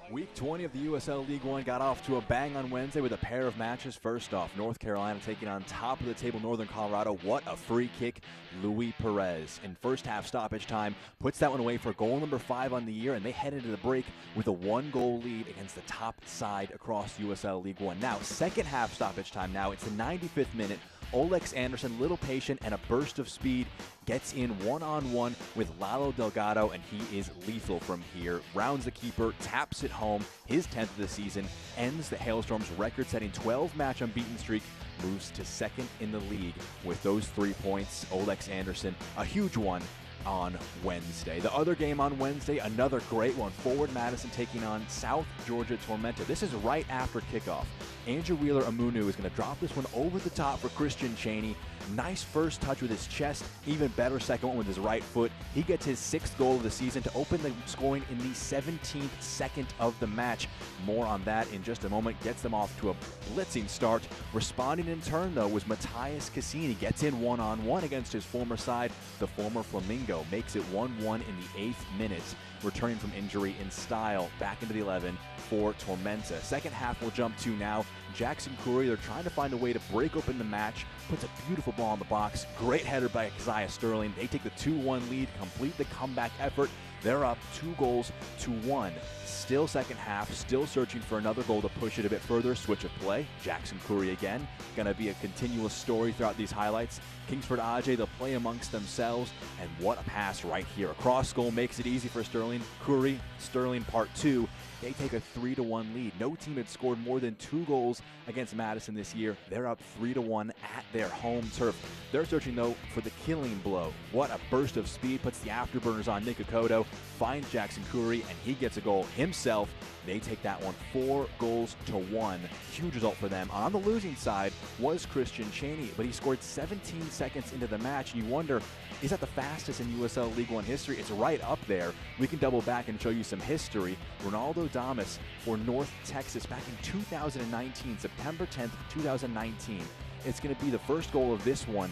Week 20 of the USL League One got off to a bang on Wednesday with a pair of matches. First off, North Carolina taking on top of the table Northern Colorado. What a free kick, Luis Perez. In first half stoppage time, puts that one away for goal number 5 on the year, and they head into the break with a 1-goal lead against the top side across USL League One. Now, second half stoppage time now. It's the 95th minute. Olex Anderson, little patient and a burst of speed, gets in one-on-one with Lalo Delgado, and he is lethal from here. Rounds the keeper, taps it home, his 10th of the season, ends the Hailstorms' record-setting 12-match unbeaten streak, moves to second in the league with those 3 points. Olex Anderson, a huge one on Wednesday. The other game on Wednesday, another great one. Forward Madison taking on South Georgia Tormenta. This is right after kickoff. Andrew Wheeler-Amunu is going to drop this one over the top for Christian Cheney. Nice first touch with his chest, even better second one with his right foot. He gets his 6th goal of the season to open the scoring in the 17th second of the match. More on that in just a moment. Gets them off to a blitzing start. Responding in turn, though, was Matthias Cassini. Gets in one-on-one against his former side. The former Flamingo makes it 1-1 in the 8th minute. Returning from injury in style, back into the 11 for Tormenta. Second half we'll jump to now. Jackson Curry, they're trying to find a way to break open the match. Puts a beautiful ball in the box. Great header by Keziah Sterling. They take the 2-1 lead, complete the comeback effort. They're up 2-1. Still second half, still searching for another goal to push it a bit further. Switch of play. Jackson Curry again. Going to be a continuous story throughout these highlights. Kingsford Ajay, they'll play amongst themselves. And what a pass right here. A cross goal makes it easy for Sterling. Curry, Sterling part 2. They take a 3-1 lead. No team had scored more than 2 goals against Madison this year. They're up 3-1 at their home turf. They're searching, though, for the killing blow. What a burst of speed. Puts the afterburners on Nick Okoto. Finds Jackson Curry, and he gets a goal himself. They take that one 4-1. Huge result for them. On the losing side was Christian Cheney, but he scored 17 seconds into the match. And you wonder, is that the fastest in USL League One history? It's right up there. We can double back and show you some history. Ronaldo Damas for North Texas back in 2019, September 10th, 2019. It's going to be the first goal of this one.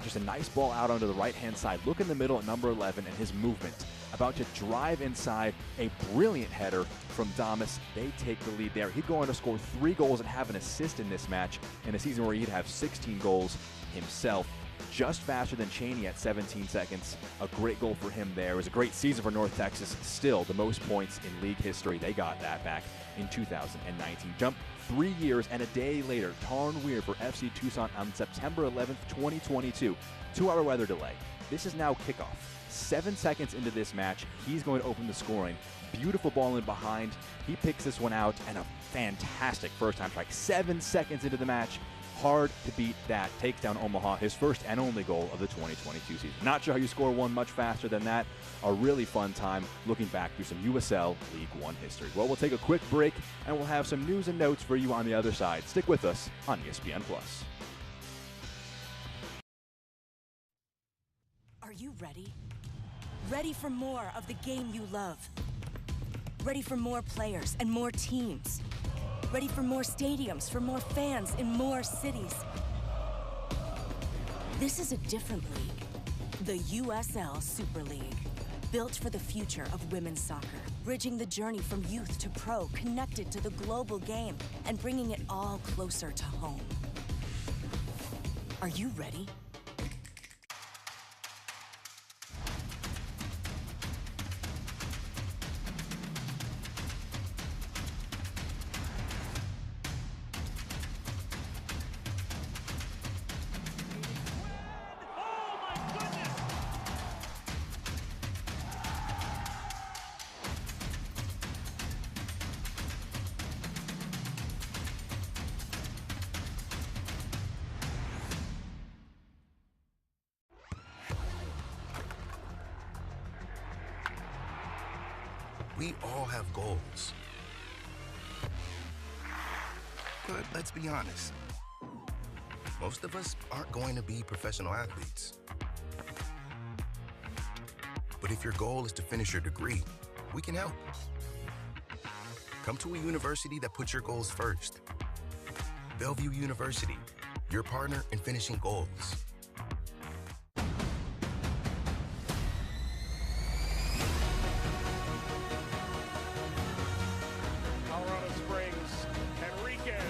Just a nice ball out onto the right-hand side. Look in the middle at number 11 and his movement. About to drive inside, a brilliant header from Damas. They take the lead there. He'd go on to score 3 goals and have an assist in this match in a season where he'd have 16 goals himself. Just faster than Cheney at 17 seconds. A great goal for him there. It was a great season for North Texas. Still the most points in league history. They got that back in 2019. Jump 3 years and a day later, Tarn Weir for FC Tucson on September 11th, 2022. 2-hour weather delay. This is now kickoff. 7 seconds into this match, he's going to open the scoring. Beautiful ball in behind. He picks this one out, and a fantastic first-time strike. 7 seconds into the match. Hard to beat that. Takes down Omaha, his first and only goal of the 2022 season. Not sure how you score one much faster than that. A really fun time looking back through some USL League One history. Well, we'll take a quick break, and we'll have some news and notes for you on the other side. Stick with us on ESPN+. Are you ready? Ready for more of the game you love? Ready for more players and more teams? Ready for more stadiums, for more fans in more cities? This is a different league. The USL Super League. Built for the future of women's soccer. Bridging the journey from youth to pro, connected to the global game, and bringing it all closer to home. Are you ready? We all have goals. But let's be honest. Most of us aren't going to be professional athletes. But if your goal is to finish your degree, we can help. Come to a university that puts your goals first. Bellevue University, your partner in finishing goals. Colorado Springs, Henriquez.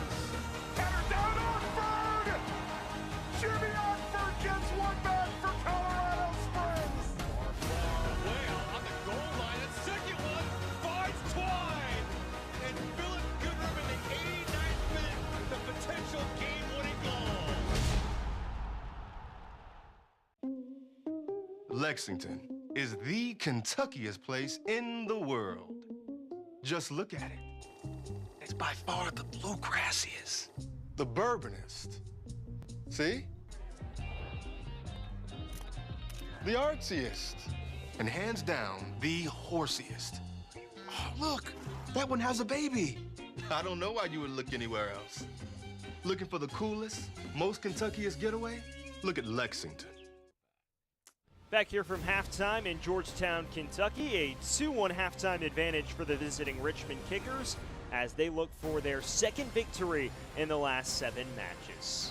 Header down Orford! Jimmy Orford gets one back for Colorado Springs. Well, on the goal line, and second one finds Twine. And Philip Goodrum in the 89th minute, the potential game-winning goal. Lexington is the Kentuckiest place in the world. Just look at it. It's by far the bluegrassiest, the bourbonist. See? The artsiest, and hands down, the horsiest. Oh, look, that one has a baby. I don't know why you would look anywhere else. Looking for the coolest, most Kentuckiest getaway? Look at Lexington. Back here from halftime in Georgetown, Kentucky, a 2-1 halftime advantage for the visiting Richmond Kickers as they look for their second victory in the last 7 matches.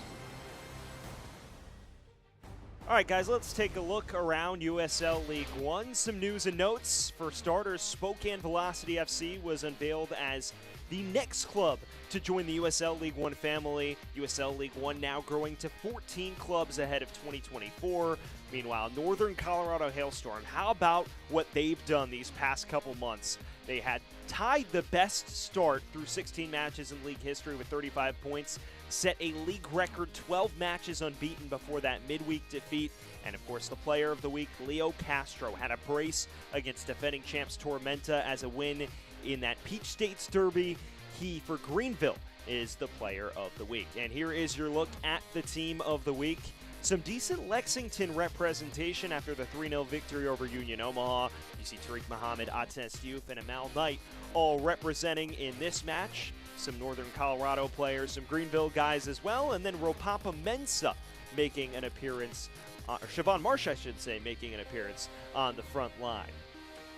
All right, guys, let's take a look around USL League One. Some news and notes. For starters, Spokane Velocity FC was unveiled as the next club to join the USL League One family. USL League One now growing to 14 clubs ahead of 2024. Meanwhile, Northern Colorado Hailstorm, how about what they've done these past couple months? They had tied the best start through 16 matches in league history with 35 points, set a league record 12 matches unbeaten before that midweek defeat, and of course the player of the week, Leo Castro, had a brace against defending champs Tormenta as a win in that Peach States Derby. He, for Greenville, is the player of the week. And here is your look at the team of the week. Some decent Lexington representation after the 3-0 victory over Union Omaha. You see Tariq Muhammad, Atnes Diouf, and Amal Knight all representing in this match. Some Northern Colorado players, some Greenville guys as well, and then Ropapa Mensah making an appearance, or Siobhan Marsh, I should say, making an appearance on the front line.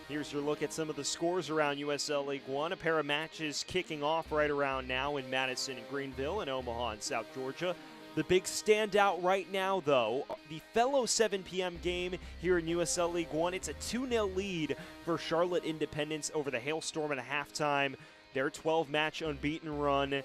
Here's your look at some of the scores around USL League One. A pair of matches kicking off right around now in Madison and Greenville and Omaha and South Georgia. The big standout right now, though, the fellow 7 p.m. game here in USL League One. It's a 2-0 lead for Charlotte Independence over the Hailstorm at halftime. Their 12-match unbeaten run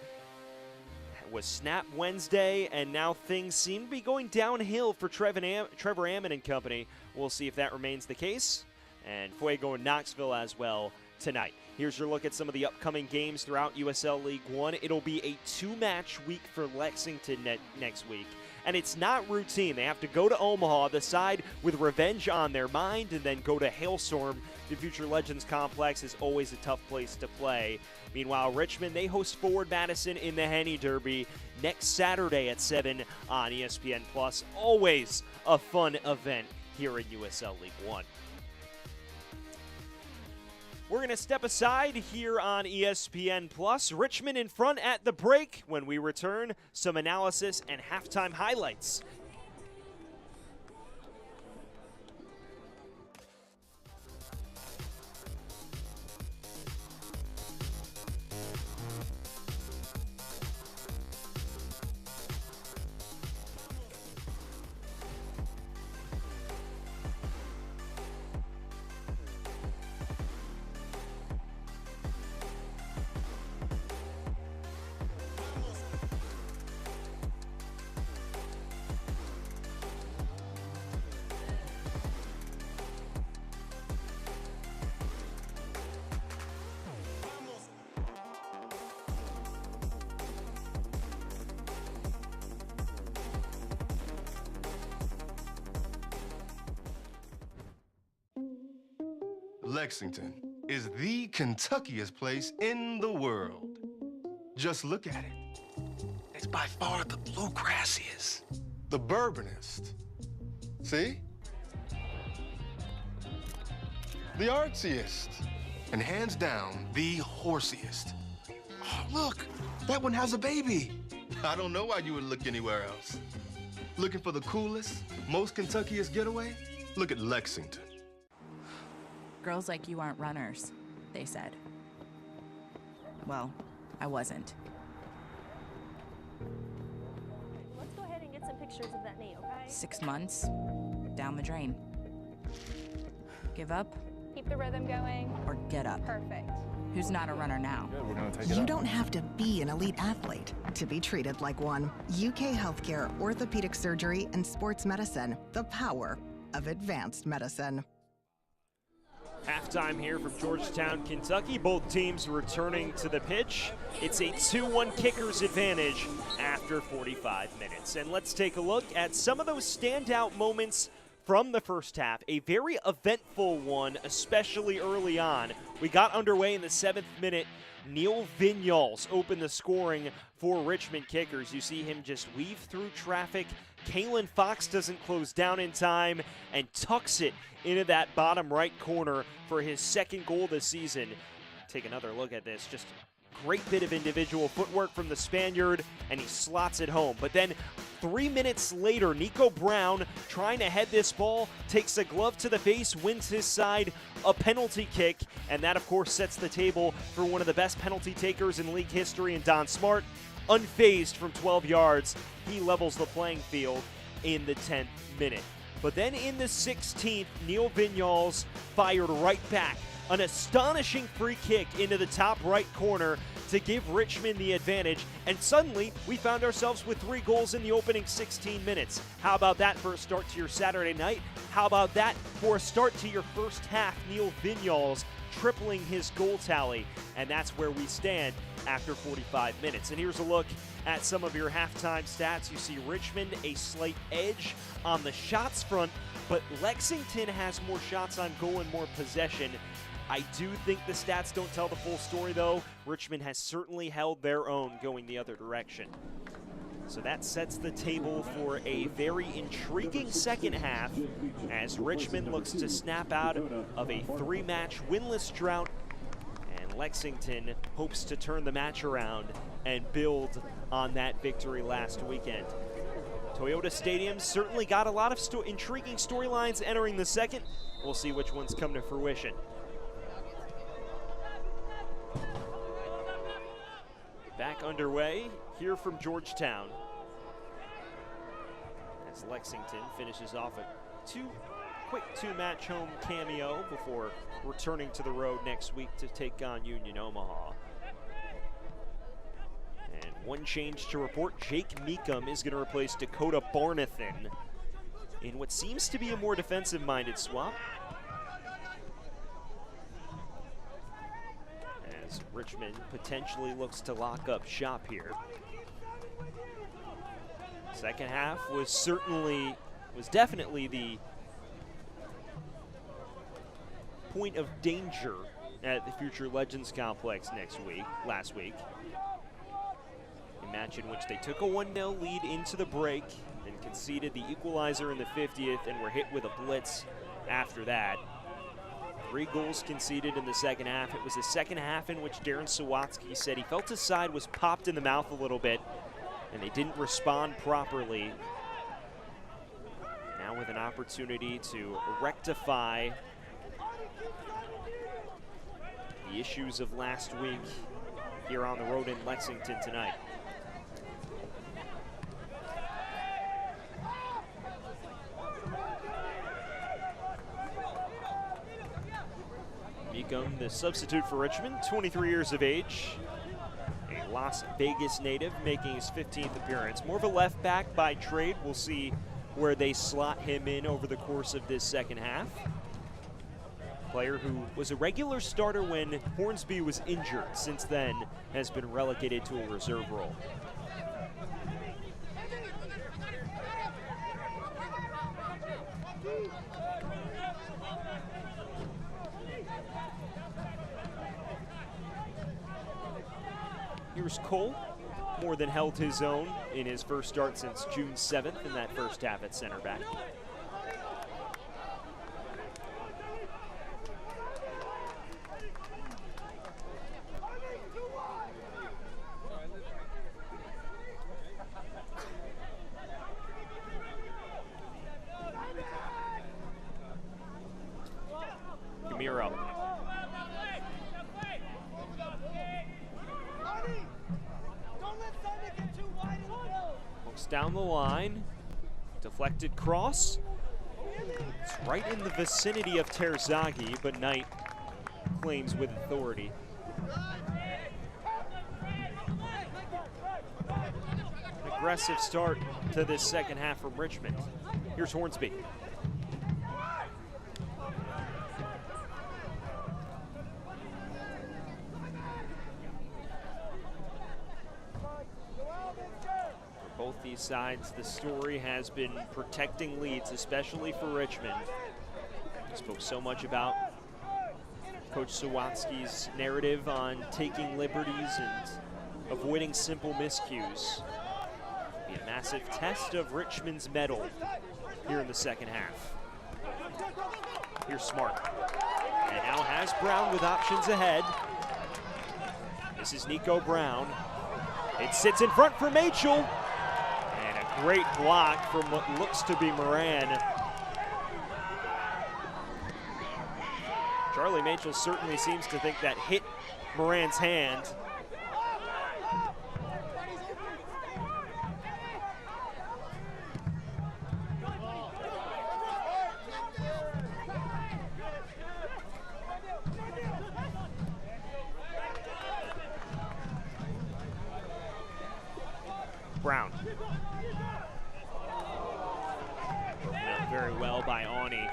was snapped Wednesday, and now things seem to be going downhill for Trevor Ammon and company. We'll see if that remains the case. And Fuego in Knoxville as well tonight. Here's your look at some of the upcoming games throughout USL League One. It'll be a 2-match week for Lexington next week. And it's not routine. They have to go to Omaha, the side with revenge on their mind, and then go to Hailstorm. The Future Legends Complex is always a tough place to play. Meanwhile, Richmond, they host Forward Madison in the Henny Derby next Saturday at 7 on ESPN+. Always a fun event here in USL League One. We're going to step aside here on ESPN+. Richmond in front at the break. When we return, some analysis and halftime highlights. Lexington is the Kentuckiest place in the world. Just look at it. It's by far the bluegrassiest, the bourbonist. See? The artsiest, and hands down, the horsiest. Oh, look, that one has a baby. I don't know why you would look anywhere else. Looking for the coolest, most Kentuckiest getaway? Look at Lexington. Girls like you aren't runners, they said. Well, I wasn't. Let's go ahead and get some pictures of that knee, okay? 6 months, down the drain. Give up Keep the rhythm going. or get up? Perfect. Who's not a runner now? Good, we're going to take it You up. don't have to be an elite athlete to be treated like one. UK Healthcare, orthopedic surgery, and sports medicine. The power of advanced medicine. Halftime here from Georgetown, Kentucky. Both teams returning to the pitch. It's a 2-1 Kickers advantage after 45 minutes. And let's take a look at some of those standout moments from the first half. A very eventful one, especially early on. We got underway in the 7th minute. Neil Vinyals opened the scoring for Richmond Kickers. You see him just weave through traffic. Kalen Fox doesn't close down in time and tucks it into that bottom right corner for his second goal this season. Take another look at this. Just great bit of individual footwork from the Spaniard, and he slots it home. But then 3 minutes later, Nico Brown, trying to head this ball, takes a glove to the face, wins his side a penalty kick, and that, of course, sets the table for one of the best penalty takers in league history, and Don Smart, unfazed from 12 yards, he levels the playing field in the 10th minute. But then in the 16th, Neil Vinyals fired right back. An astonishing free kick into the top right corner to give Richmond the advantage, and suddenly we found ourselves with 3 goals in the opening 16 minutes. How about that for a start to your Saturday night? How about that for a start to your first half? Neil Vinyals tripling his goal tally, and that's where we stand after 45 minutes. And here's a look at some of your halftime stats. You see Richmond a slight edge on the shots front, but Lexington has more shots on goal and more possession. I do think the stats don't tell the full story, though. Richmond has certainly held their own going the other direction. So that sets the table for a very intriguing second half as Richmond looks to snap out of a 3-match winless drought, and Lexington hopes to turn the match around and build on that victory last weekend. Toyota Stadium certainly got a lot of intriguing storylines entering the second. We'll see which ones come to fruition. Back underway here from Georgetown as Lexington finishes off a quick two-match home cameo before returning to the road next week to take on Union Omaha. And one change to report, Jake Meekum is going to replace Dakota Barnathan in what seems to be a more defensive-minded swap. As Richmond potentially looks to lock up shop here. Second half was definitely the point of danger at the Future Legends Complex last week. A match in which they took a 1-0 lead into the break and conceded the equalizer in the 50th and were hit with a blitz after that. 3 goals conceded in the second half. It was the second half in which Darren Sawatsky said he felt his side was popped in the mouth a little bit and they didn't respond properly. Now with an opportunity to rectify the issues of last week here on the road in Lexington tonight. Meekum, the substitute for Richmond, 23 years of age, a Las Vegas native, making his 15th appearance. More of a left back by trade. We'll see where they slot him in over the course of this second half. Player who was a regular starter when Hornsby was injured, since then has been relegated to a reserve role. Here's Cole, more than held his own in his first start since June 7th in that first half at center back. down the line. Deflected cross. It's right in the vicinity of Terzaghi, but Knight claims with authority. An aggressive start to this second half from Richmond. Here's Hornsby. Both these sides, the story has been protecting leads, especially for Richmond. We spoke so much about Coach Sawatsky's narrative on taking liberties and avoiding simple miscues. It'll be a massive test of Richmond's mettle here in the second half. Here's Smart. And now has Brown with options ahead. This is Nico Brown. It sits in front for Machel. Great block from what looks to be Moran. Charlie Machel certainly seems to think that hit Moran's hand. Brown. Very well by Awney.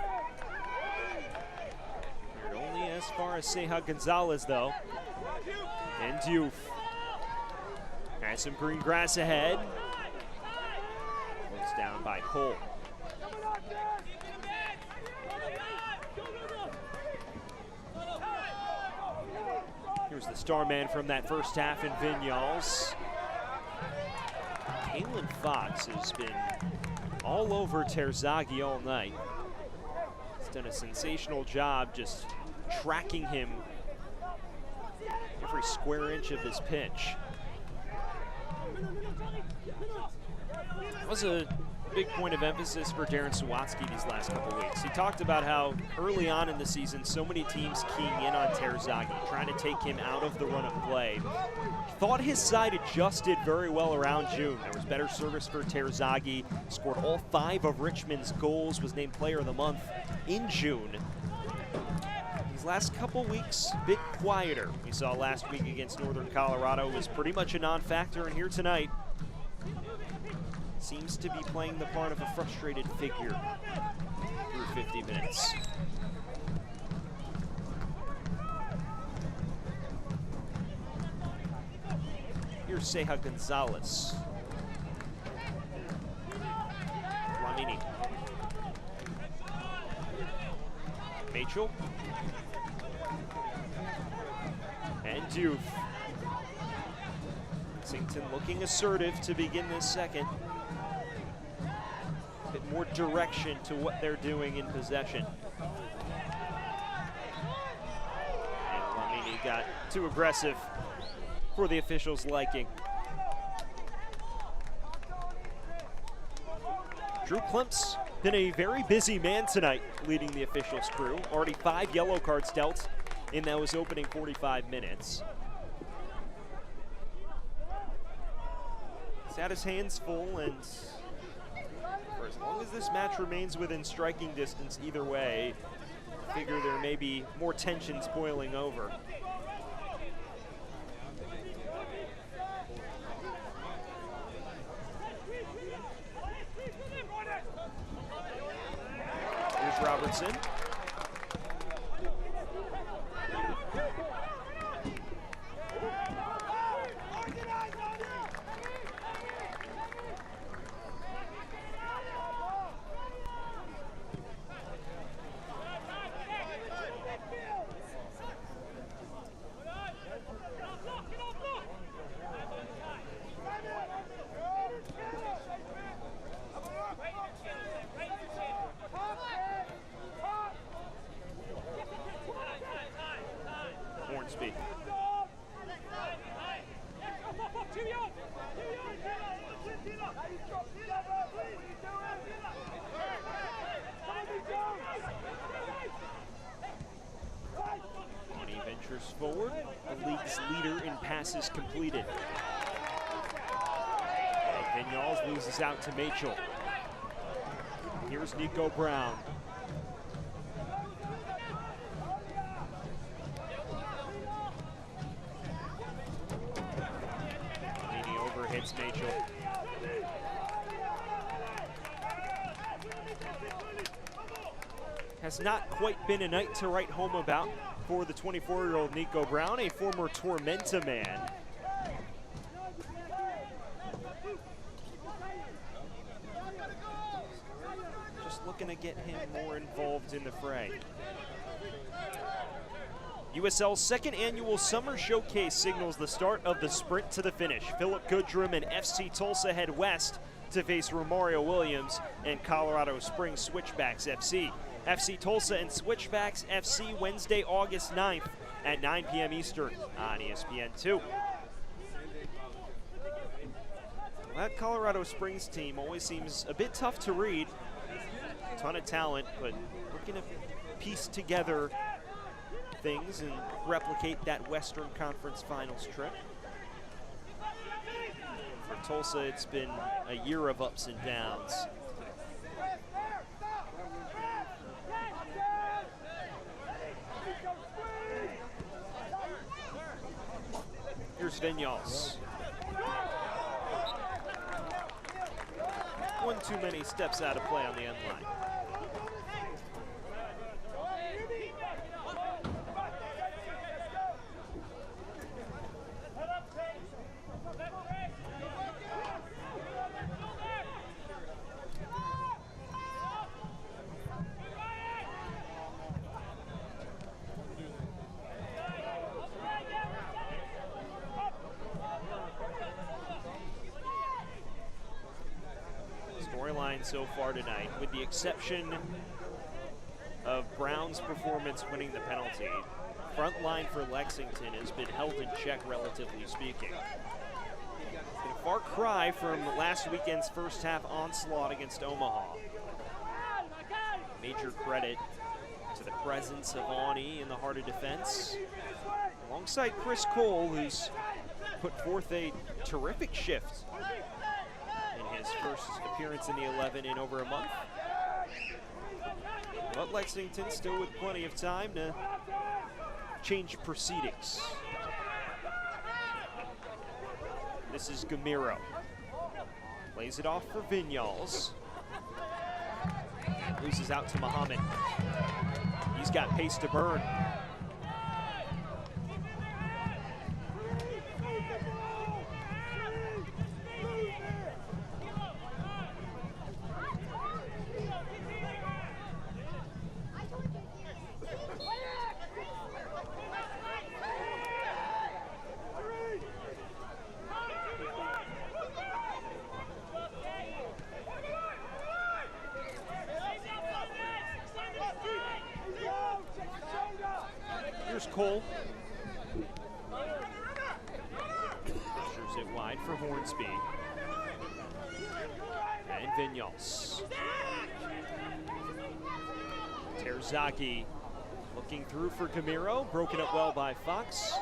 Cleared only as far as Ceja Gonzalez, though. And Diouf. Has some green grass ahead. Goes down by Cole. Here's the star man from that first half in Vinyals. Kalen Fox has been all over Terzaghi all night. He's done a sensational job just tracking him every square inch of this pitch. That was a big point of emphasis for Darren Sawatsky these last couple weeks. He talked about how early on in the season, so many teams keying in on Terzaghi, trying to take him out of the run of play. Thought his side adjusted very well around June. There was better service for Terzaghi, scored all 5 of Richmond's goals, was named Player of the Month in June. These last couple weeks, a bit quieter. We saw last week against Northern Colorado was pretty much a non-factor, and here tonight, seems to be playing the part of a frustrated figure through 50 minutes. Here's Ceja Gonzalez. Flamini. Machel. And Diouf. Lexington looking assertive to begin this second. A bit more direction to what they're doing in possession. And Flamini got too aggressive for the officials' liking. Drew Klemps been a very busy man tonight leading the officials' crew. Already 5 yellow cards dealt in those opening 45 minutes. He's had his hands full, and for as long as this match remains within striking distance either way, I figure there may be more tensions boiling over. Here's Robertson. Hornsby. Awney ventures forward, the league's leader in passes completed. Vinyals loses out to Machel. Here's Nico Brown. Leaning over, hits Machel. Has not quite been a night to write home about for the 24-year-old Nico Brown, a former Tormenta man. Just looking to get him more involved in the fray. USL's second annual summer showcase signals the start of the sprint to the finish. Philip Goodrum and FC Tulsa head west to face Romario Williams and Colorado Springs Switchbacks FC. FC Tulsa and Switchbacks FC Wednesday, August 9th at 9 p.m. Eastern on ESPN2. That Colorado Springs team always seems a bit tough to read. A ton of talent, but looking to piece together things and replicate that Western Conference Finals trip. For Tulsa, it's been a year of ups and downs. Here's Vinyals. One too many steps out of play on the end line. So far tonight, with the exception of Brown's performance winning the penalty, front line for Lexington has been held in check, relatively speaking. It's been a far cry from last weekend's first half onslaught against Omaha. Major credit to the presence of Awney in the heart of defense, alongside Chris Cole, who's put forth a terrific shift in his first appearance in the 11 in over a month. But Lexington still with plenty of time to change proceedings. This is Gamiro. Lays it off for Vinyals. Loses out to Muhammad. He's got pace to burn. Here's Cole. Pressures it wide for Hornsby. And Vinyals. Terzaghi looking through for Gamiro. Broken up well by Fox.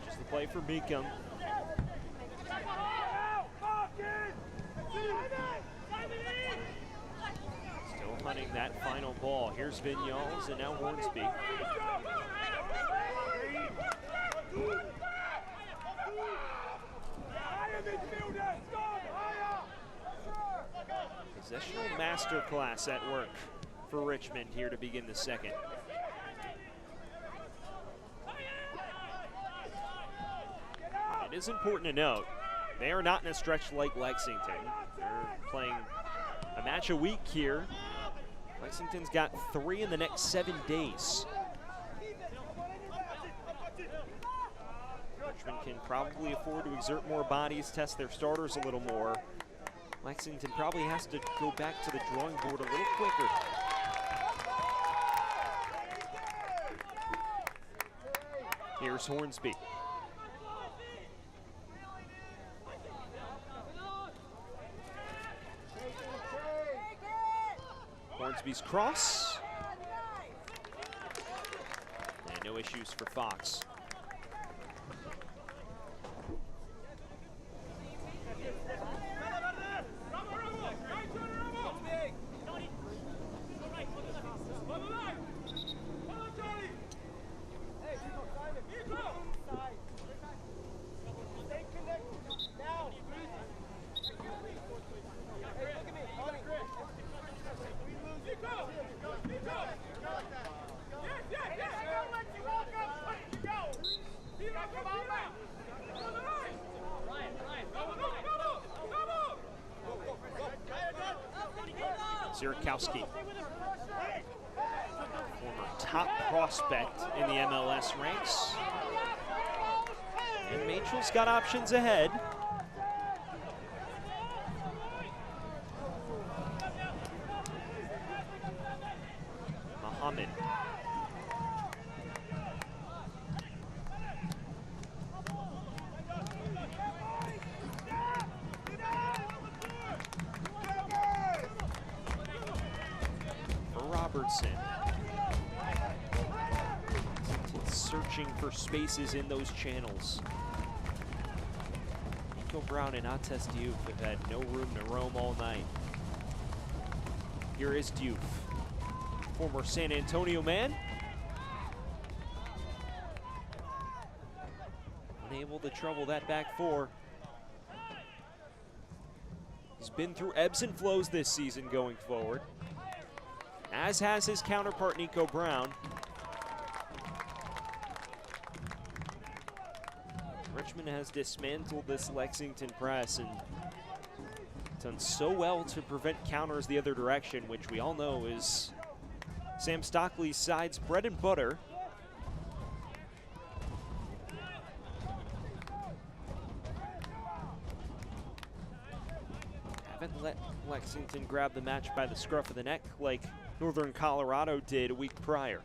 Just the play for Meekum. Hunting that final ball. Here's Vinyals and now Hornsby. Possessional masterclass at work for Richmond here to begin the second. It is important to note, they are not in a stretch like Lexington. They're playing a match a week here. Lexington's got 3 in the next 7 days. Richmond can probably afford to exert more bodies, test their starters a little more. Lexington probably has to go back to the drawing board a little quicker. Here's Hornsby. Hornsby's cross. And no issues for Fox. Zierkowski, former top prospect in the MLS ranks. And Machel's got options ahead. Mohammed. Robertson. Searching for spaces in those channels. Nico Brown and Ates Diouf have had no room to roam all night. Here is Diouf, former San Antonio man. Unable to trouble that back four. He's been through ebbs and flows this season going forward, as has his counterpart Nico Brown. Richmond has dismantled this Lexington press and done so well to prevent counters the other direction, which we all know is Sam Stockley's side's bread and butter. Haven't let Lexington grab the match by the scruff of the neck like Northern Colorado did a week prior.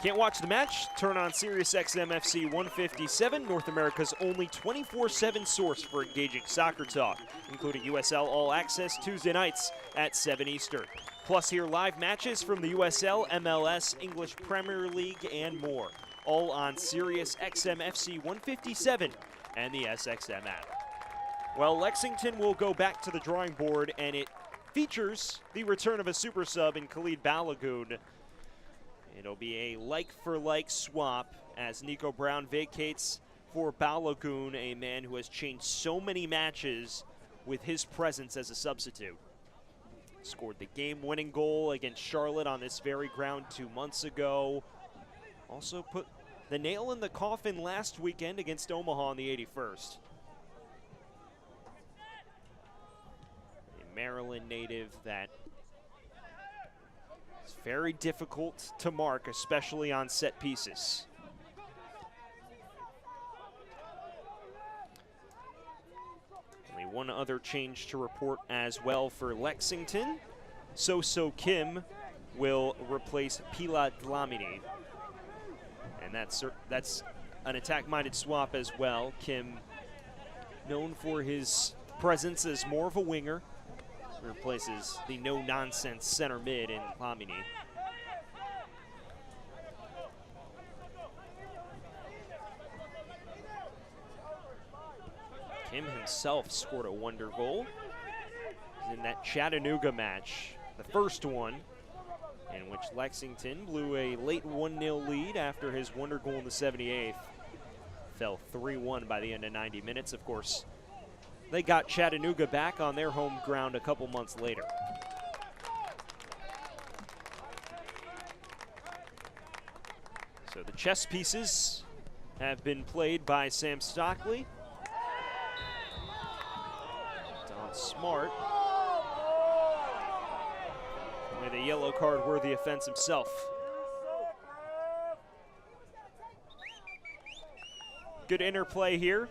Can't watch the match? Turn on SiriusXM FC 157, North America's only 24/7 source for engaging soccer talk, including USL All Access Tuesday nights at 7 Eastern. Plus, hear live matches from the USL, MLS, English Premier League, and more. All on SiriusXM FC 157 and the SXM app. Well, Lexington will go back to the drawing board, and it features the return of a super sub in Khalid Balogun. It'll be a like-for-like swap as Nico Brown vacates for Balogun, a man who has changed so many matches with his presence as a substitute. Scored the game-winning goal against Charlotte on this very ground 2 months ago. Also put the nail in the coffin last weekend against Omaha in the 81st. A Maryland native that is very difficult to mark, especially on set pieces. Only one other change to report as well for Lexington. So Kim will replace Pila Dlamini. And that's an attack-minded swap as well. Kim, known for his presence as more of a winger, replaces the no-nonsense center mid in Dlamini. Kim himself scored a wonder goal in that Chattanooga match, the first one, in which Lexington blew a late 1-0 lead after his wonder goal in the 78th. Fell 3-1 by the end of 90 minutes. Of course, they got Chattanooga back on their home ground a couple months later. So the chess pieces have been played by Sam Stockley. Don Smart with a yellow card worthy offense himself. Good interplay here.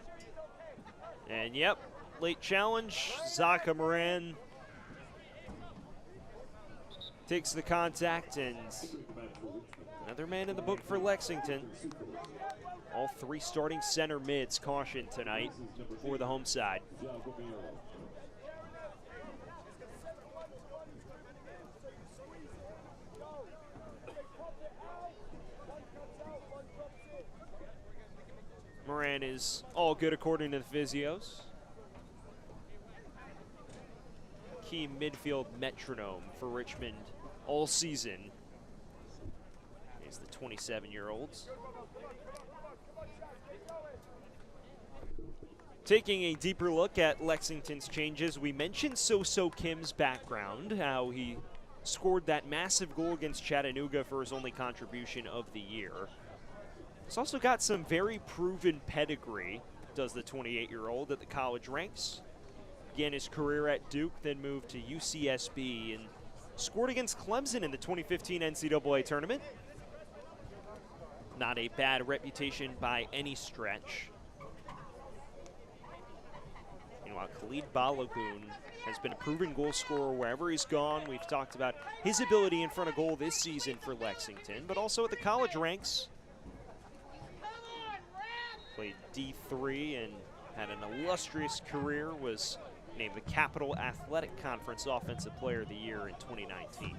And yep, late challenge. Zaka Moran takes the contact, and Another man in the book for Lexington. All three starting center mids cautioned tonight for the home side. Moran is all good according to the physios. Key midfield metronome for Richmond all season is the 27-year-olds. Taking a deeper look at Lexington's changes, we mentioned So-So Kim's background, how he scored that massive goal against Chattanooga for his only contribution of the year. He's also got some very proven pedigree, does the 28-year-old at the college ranks. Began his career at Duke, then moved to UCSB and scored against Clemson in the 2015 NCAA tournament. Not a bad reputation by any stretch. Meanwhile, Khalid Balogun has been a proven goal scorer wherever he's gone. We've talked about his ability in front of goal this season for Lexington, but also at the college ranks. Played D3 and had an illustrious career, was named the Capital Athletic Conference Offensive Player of the Year in 2019.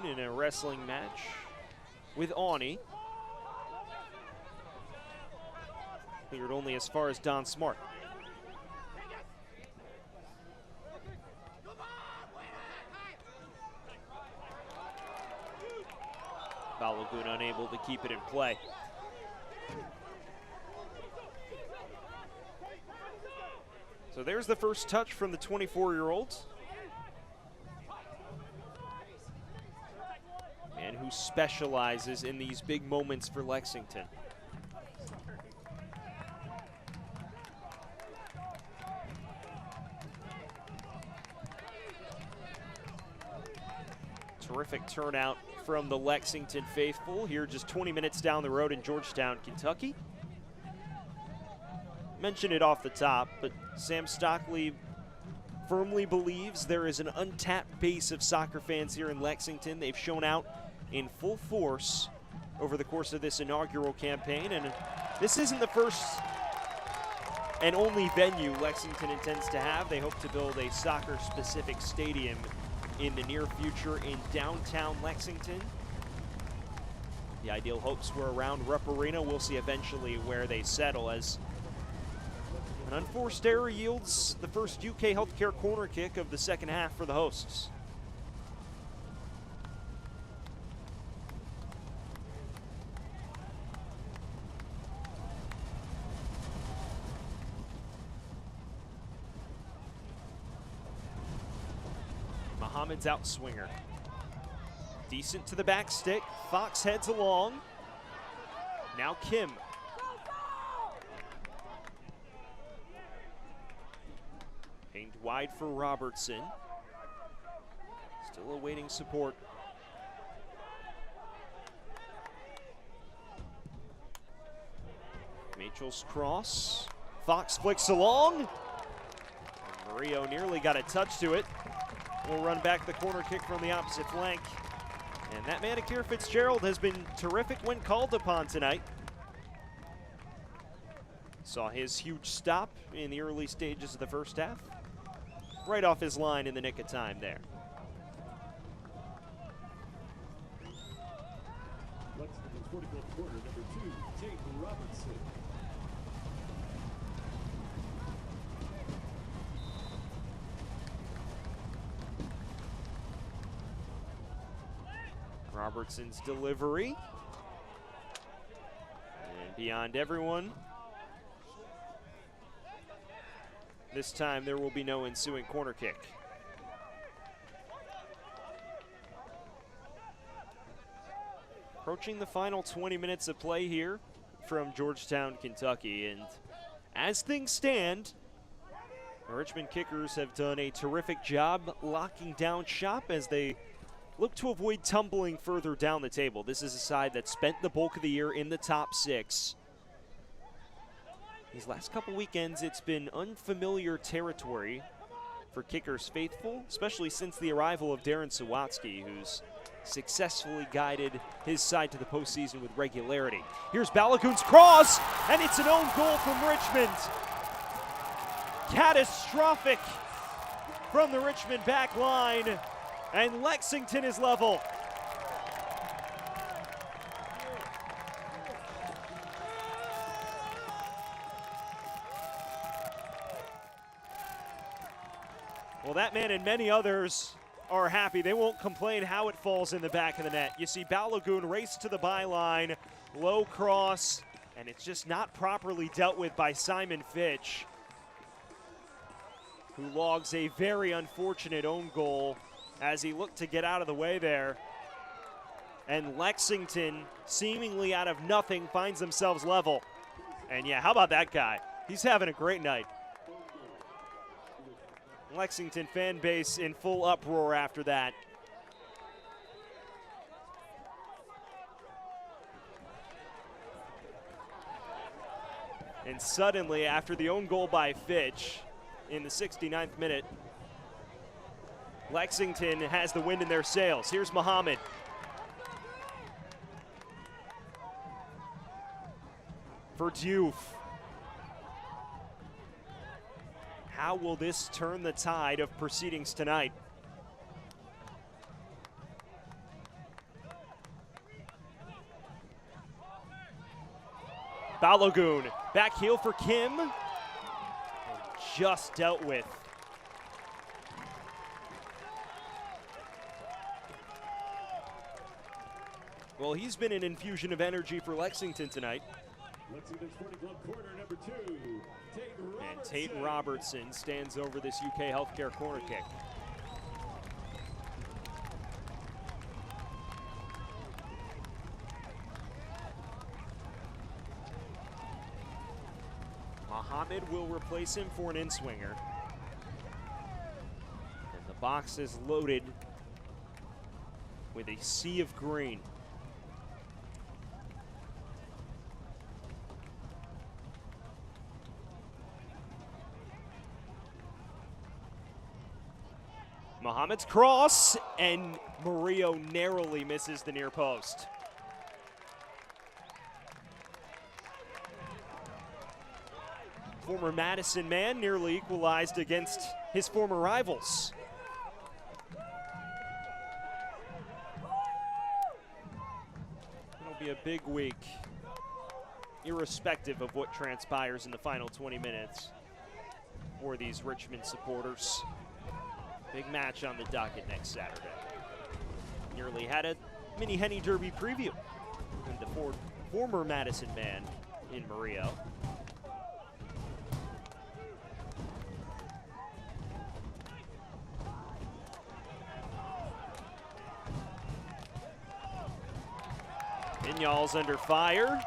In a wrestling match with Awney. Cleared only as far as Don Smart. Balogun unable to keep it in play. So there's the first touch from the 24-year-olds. And who specializes in these big moments for Lexington. Terrific turnout from the Lexington faithful here just 20 minutes down the road in Georgetown, Kentucky. Mentioned it off the top, but Sam Stockley firmly believes there is an untapped base of soccer fans here in Lexington. They've shown out in full force over the course of this inaugural campaign, and this isn't the first and only venue Lexington intends to have. They hope to build a soccer-specific stadium in the near future in downtown Lexington. The ideal hopes were around Rupp Arena. We'll see eventually where they settle, as an unforced error yields the first UK Healthcare corner kick of the second half for the hosts. Mohamed's outswinger. Decent to the back stick. Fox heads along. Now Kim. Pinged wide for Robertson. Still awaiting support. Machel's cross. Fox flicks along. And Murillo nearly got a touch to it. Will run back the corner kick from the opposite flank. And that man, Akir Fitzgerald, has been terrific when called upon tonight. Saw his huge stop in the early stages of the first half. Right off his line in the nick of time there. Lexington's 44th quarter, number 2, Tate Robertson. Robertson's delivery. And beyond everyone. This time there will be no ensuing corner kick. Approaching the final 20 minutes of play here from Georgetown, Kentucky. And as things stand, The Richmond Kickers have done a terrific job locking down shop as they look to avoid tumbling further down the table. This is a side that spent the bulk of the year in the top 6. These last couple weekends, it's been unfamiliar territory for Kickers faithful, especially since the arrival of Darren Sawatsky, who's successfully guided his side to the postseason with regularity. Here's Balogun's cross, and it's an own goal from Richmond. Catastrophic from the Richmond back line, and Lexington is level. Well, that man and many others are happy. They won't complain how it falls in the back of the net. You see Balogun race to the byline, low cross, and it's just not properly dealt with by Simon Fitch, who logs a very unfortunate own goal as he looked to get out of the way there. And Lexington, seemingly out of nothing, finds themselves level. And yeah, how about that guy? He's having a great night. Lexington fan base in full uproar after that. And suddenly, after the own goal by Fitch in the 69th minute, Lexington has the wind in their sails. Here's Muhammad. For Diouf. How will this turn the tide of proceedings tonight? Balogun, back heel for Kim. And just dealt with. Well, he's been an infusion of energy for Lexington tonight. Lexington Sporting Club corner number 2. And Tate Robertson stands over this UK Healthcare corner kick. Muhammad will replace him for an in-swinger. And the box is loaded with a sea of green. Muhammad's cross, and Murillo narrowly misses the near post. Former Madison man nearly equalized against his former rivals. It'll be a big week, irrespective of what transpires in the final 20 minutes for these Richmond supporters. Big match on the docket next Saturday. Nearly had a mini Henny Derby preview. And the former Madison man in Murillo. Vignal's under fire.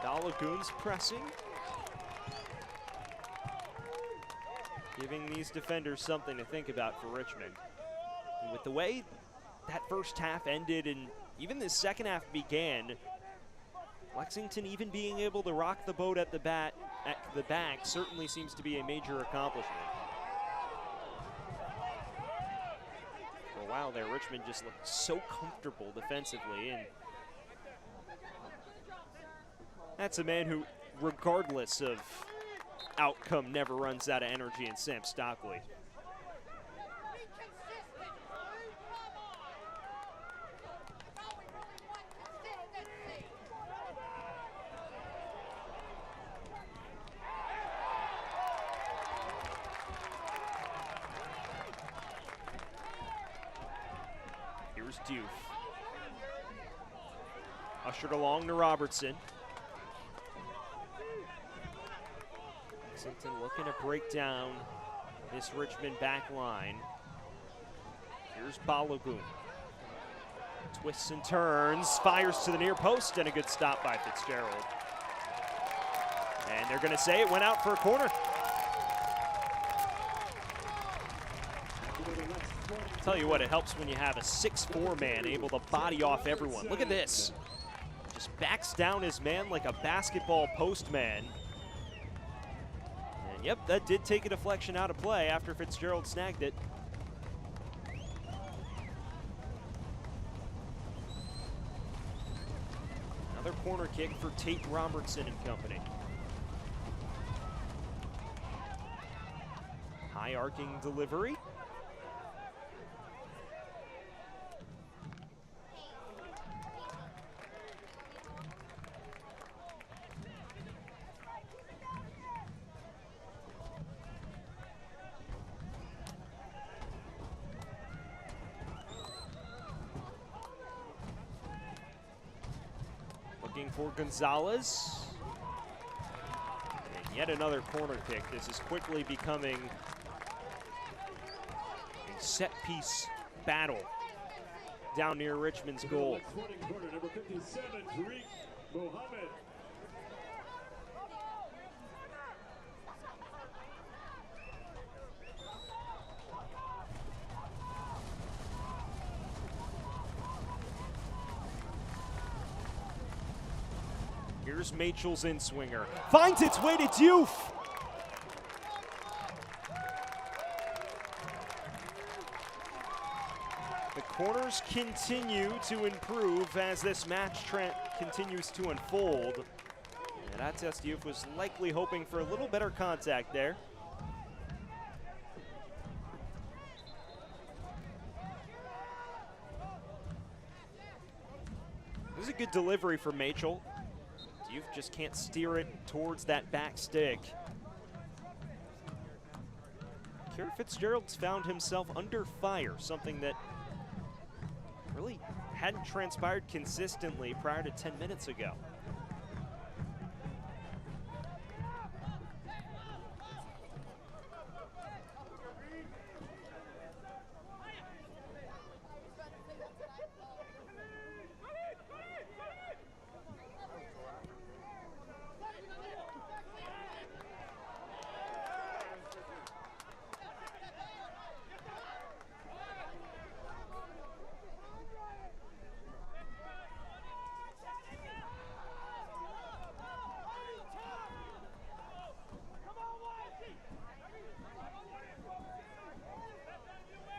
Balogun's pressing. Giving these defenders something to think about for Richmond. And with the way that first half ended and even the second half began, Lexington even being able to rock the boat at the back certainly seems to be a major accomplishment. For a while there, Richmond just looked so comfortable defensively, and that's a man who, regardless of outcome, never runs out of energy in Sam Stockley. Here's Diouf. Ushered along to Robertson. Lexington looking to break down this Richmond back line. Here's Balogun. Twists and turns, fires to the near post, and a good stop by Fitzgerald. And they're going to say it went out for a corner. Tell you what, it helps when you have a 6'4" man able to body off everyone. Look at this. Just backs down his man like a basketball post man. And yep, that did take a deflection out of play after Fitzgerald snagged it. Another corner kick for Tate Robertson and company. High arcing delivery. Looking for Gonzalez. And yet another corner kick. This is quickly becoming a set piece battle down near Richmond's goal. Corner, number 57, Tariq Mohammed. Here's Machel's in-swinger. Finds its way to Diouf. The corners continue to improve as this match continues to unfold. And Attias Diouf was likely hoping for a little better contact there. This is a good delivery for Machel. Diouf just can't steer it towards that back stick. Kieran Fitzgerald's found himself under fire, something that really hadn't transpired consistently prior to 10 minutes ago.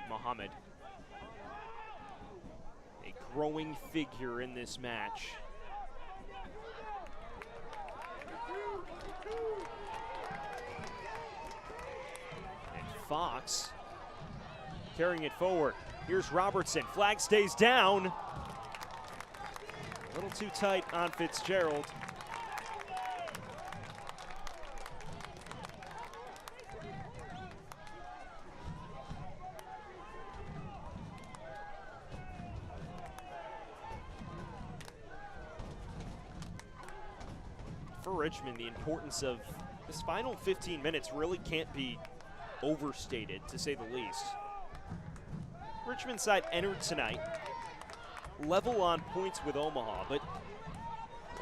Mohammed, a growing figure in this match. And Fox carrying it forward. Here's Robertson, flag stays down. A little too tight on Fitzgerald. For Richmond, the importance of this final 15 minutes really can't be overstated, to say the least. Richmond side entered tonight level on points with Omaha, but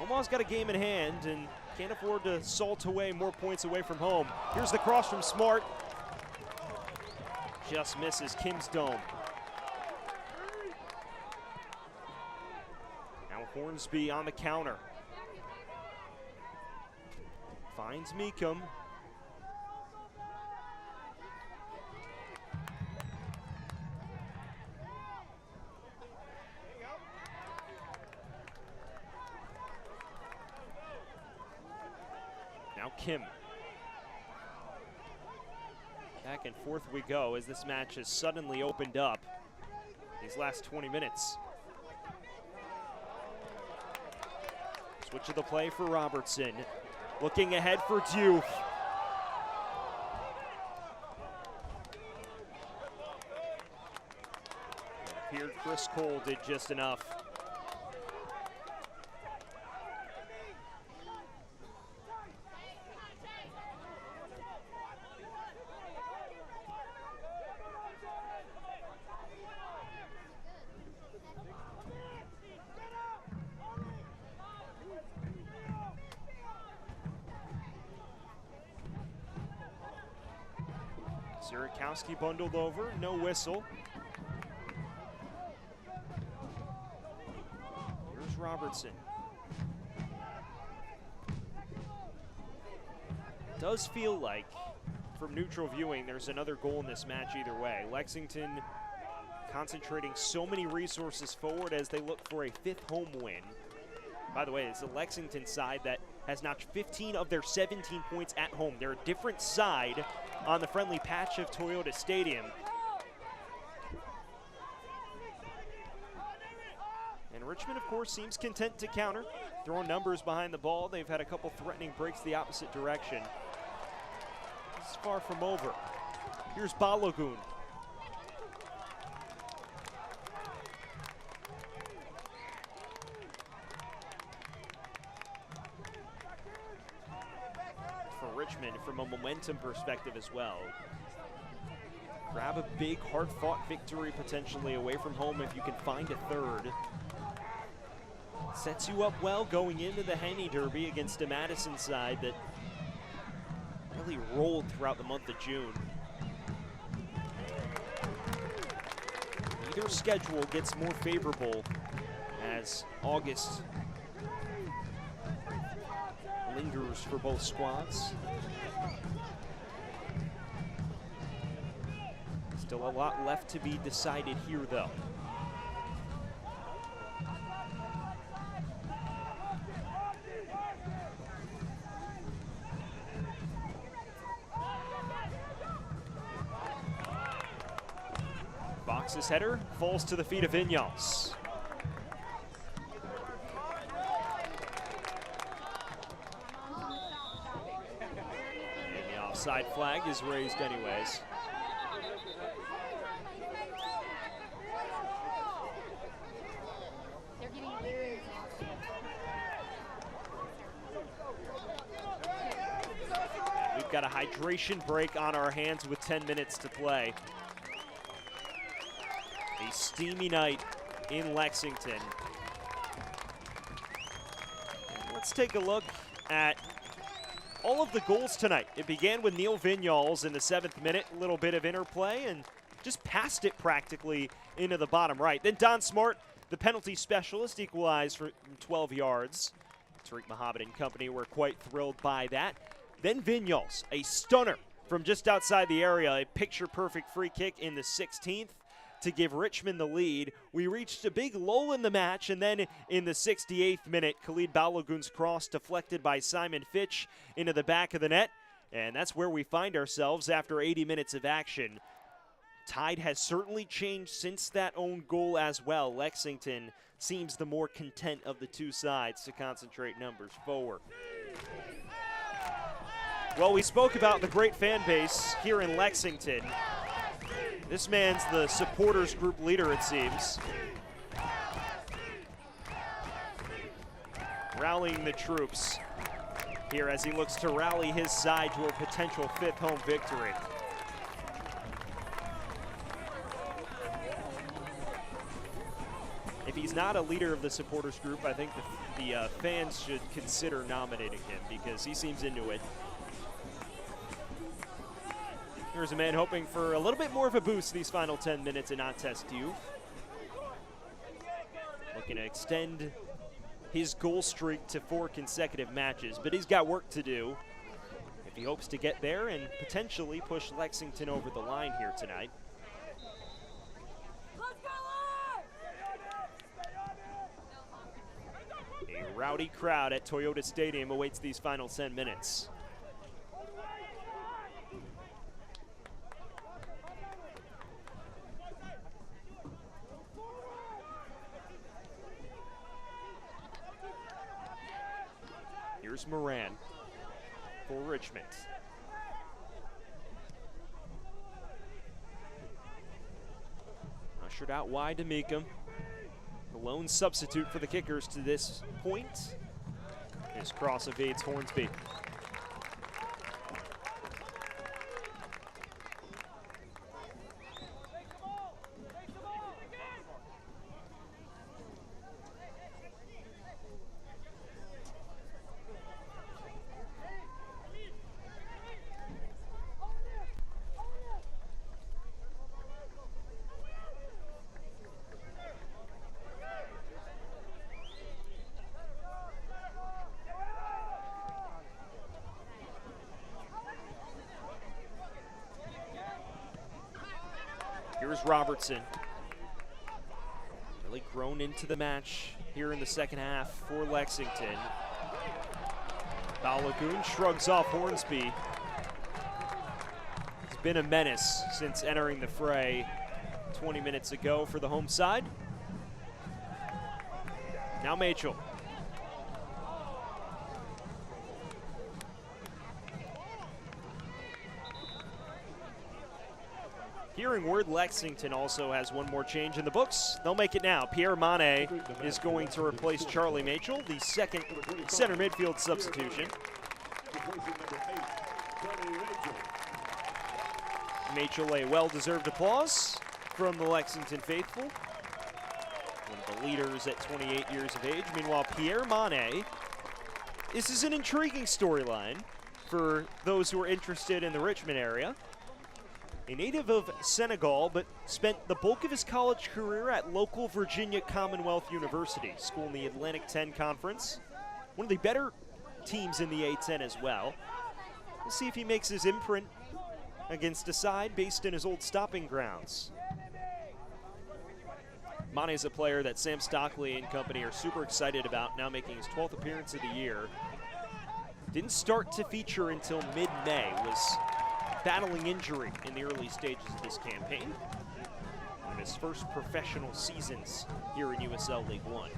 Omaha's got a game in hand and can't afford to salt away more points away from home. Here's the cross from Smart. Just misses Kim's dome. Now Hornsby on the counter. Finds Meekum. Now Kim. Back and forth we go as this match has suddenly opened up these last 20 minutes. Switch of the play for Robertson. Looking ahead for Diouf. Appeared Chris Cole did just enough. Zurikowski bundled over, no whistle. Here's Robertson. Does feel like, from neutral viewing, there's another goal in this match either way. Lexington concentrating so many resources forward as they look for a 5th home win. By the way, it's the Lexington side that has notched 15 of their 17 points at home. They're a different side on the friendly patch of Toyota Stadium. And Richmond, of course, seems content to counter, throwing numbers behind the ball. They've had a couple threatening breaks the opposite direction. This is far from over. Here's Balogun. For Richmond, from a momentum perspective as well. Grab a big, hard-fought victory potentially away from home if you can find a third. Sets you up well going into the Henny Derby against a Madison side that really rolled throughout the month of June. Either schedule gets more favorable as August lingers for both squads. Still a lot left to be decided here, though. Fox's header falls to the feet of Vinyals. And the offside flag is raised anyways. We've got a hydration break on our hands with 10 minutes to play. A steamy night in Lexington. And let's take a look at all of the goals tonight. It began with Neil Vinyals in the 7th minute, a little bit of interplay, and just passed it practically into the bottom right. Then Don Smart, the penalty specialist, equalized from 12 yards. Tariq Mohammed and company were quite thrilled by that. Then Vinyals, a stunner from just outside the area, a picture-perfect free kick in the 16th. To give Richmond the lead. We reached a big lull in the match, and then in the 68th minute, Khalid Balogun's cross deflected by Simon Fitch into the back of the net, and that's where we find ourselves after 80 minutes of action. Tide has certainly changed since that own goal as well. Lexington seems the more content of the two sides to concentrate numbers forward. Well, we spoke about the great fan base here in Lexington. This man's the supporters group leader, it seems. Rallying the troops here as he looks to rally his side to a potential 5th home victory. If he's not a leader of the supporters group, I think the fans should consider nominating him because he seems into it. Here's a man hoping for a little bit more of a boost these final 10 minutes in Test Youth. Looking to extend his goal streak to 4 consecutive matches, but he's got work to do if he hopes to get there and potentially push Lexington over the line here tonight. A rowdy crowd at Toyota Stadium awaits these final 10 minutes. Here's Moran for Richmond. Ushered out wide to Meekum. The lone substitute for the kickers to this point. His cross evades Hornsby. Here's Robertson. Really grown into the match here in the second half for Lexington. Balogun shrugs off Hornsby. He's been a menace since entering the fray 20 minutes ago for the home side. Now Machel. Hearing word, Lexington also has one more change in the books. They'll make it now. Pierre Mane is going to replace Charlie Machel, the second center midfield substitution. Machel, a well-deserved applause from the Lexington faithful. One of the leaders at 28 years of age. Meanwhile, Pierre Mane, this is an intriguing storyline for those who are interested in the Richmond area. A native of Senegal, but spent the bulk of his college career at local Virginia Commonwealth University, school in the Atlantic 10 Conference. One of the better teams in the A10 as well. We'll see if he makes his imprint against a side based in his old stopping grounds. Mane is a player that Sam Stockley and company are super excited about, now making his 12th appearance of the year. Didn't start to feature until mid-May, was battling injury in the early stages of this campaign. One of his first professional seasons here in USL League One.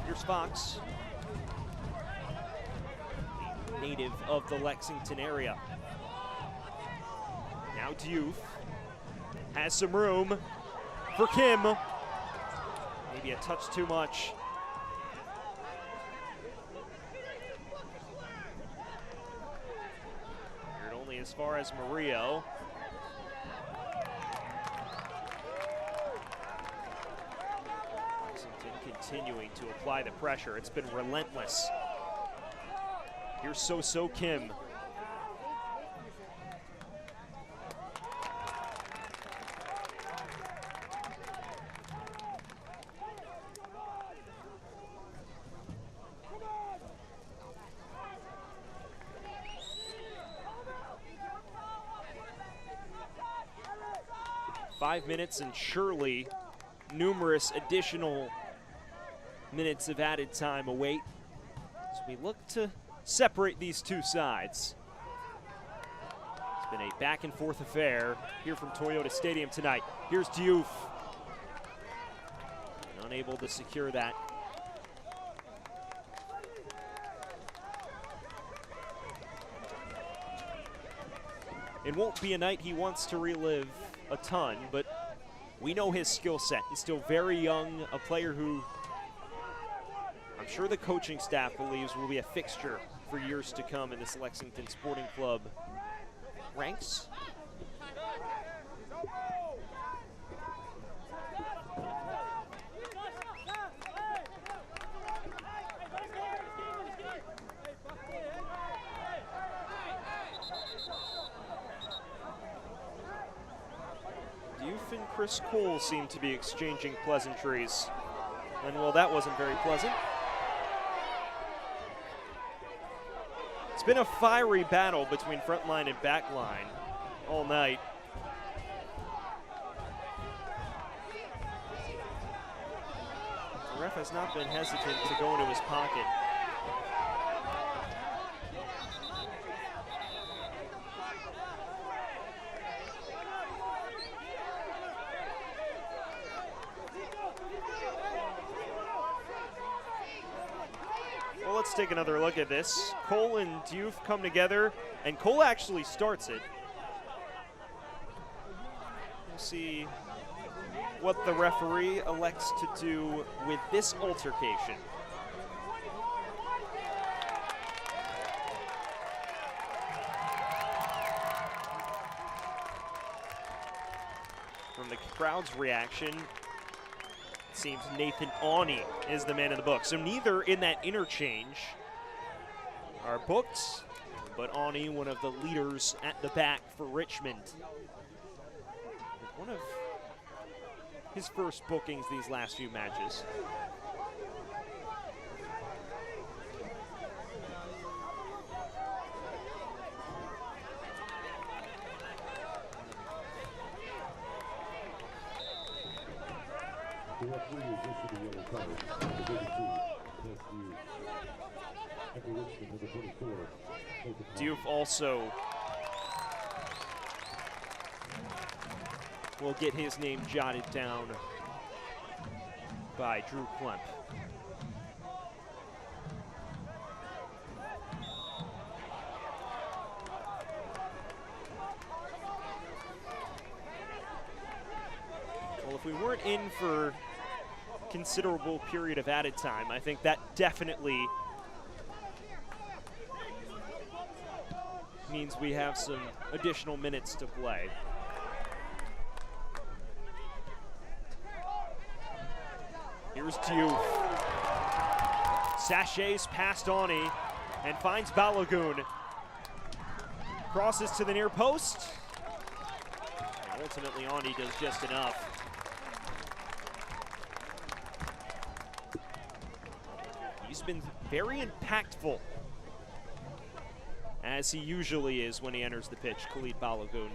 Here's Fox, native of the Lexington area. Now Diouf has some room for Kim. Maybe a touch too much. As far as Murillo. Lexington continuing to apply the pressure. It's been relentless. Here's So Kim. Minutes and surely numerous additional minutes of added time await as we look to separate these two sides. It's been a back and forth affair here from Toyota Stadium tonight. Here's Diouf. Unable to secure that. It won't be a night he wants to relive a ton, but we know his skill set. He's still very young, a player who I'm sure the coaching staff believes will be a fixture for years to come in this Lexington Sporting Club ranks. And Chris Cole seem to be exchanging pleasantries. And well, that wasn't very pleasant. It's been a fiery battle between front line and back line all night. The ref has not been hesitant to go into his pocket. Let's take another look at this. Cole and Diouf come together, and Cole actually starts it. We'll see what the referee elects to do with this altercation. From the crowd's reaction, seems Nathan Awney is the man in the book. So neither in that interchange are booked, but Awney, one of the leaders at the back for Richmond. One of his first bookings these last few matches. Diouf also will get his name jotted down by Drew Klemp. Well, if we weren't in for considerable period of added time, I think that definitely means we have some additional minutes to play. Here's Diouf. Sachets past Ani and finds Balogun. Crosses to the near post. And ultimately, Ani does just enough. He's been very impactful, as he usually is when he enters the pitch, Khalid Balogun.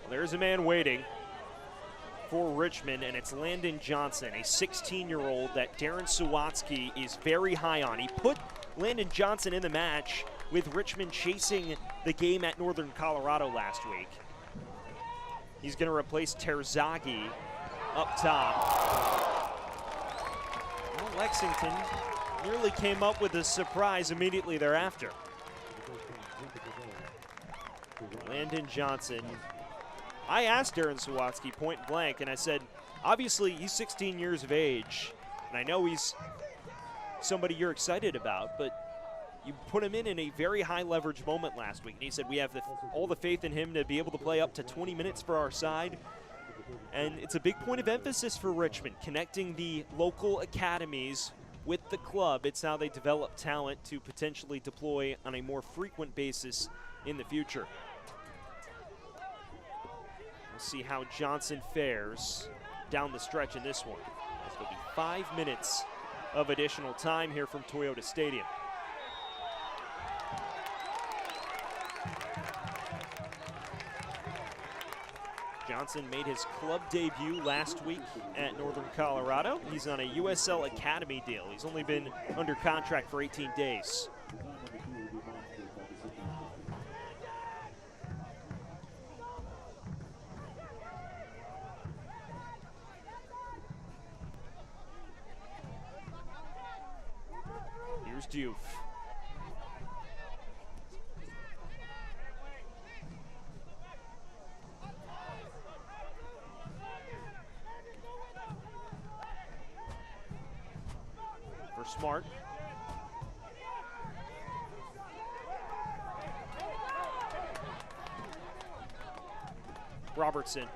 There's a man waiting for Richmond, and it's Landon Johnson, a 16-year-old that Darren Sawatsky is very high on. He put Landon Johnson in the match with Richmond chasing the game at Northern Colorado last week. He's going to replace Terzaghi up top. Well, Lexington nearly came up with a surprise immediately thereafter. Landon Johnson. I asked Darren Sawatsky point blank, and I said, obviously he's 16 years of age, and I know he's somebody you're excited about, but you put him in a very high leverage moment last week, and he said we have all the faith in him to be able to play up to 20 minutes for our side. And it's a big point of emphasis for Richmond, connecting the local academies with the club. It's how they develop talent to potentially deploy on a more frequent basis in the future. See how Johnson fares down the stretch in this one. It's going to be 5 minutes of additional time here from Toyota Stadium. Johnson made his club debut last week at Northern Colorado. He's on a USL Academy deal. He's only been under contract for 18 days. Diouf. For Smart. Robertson.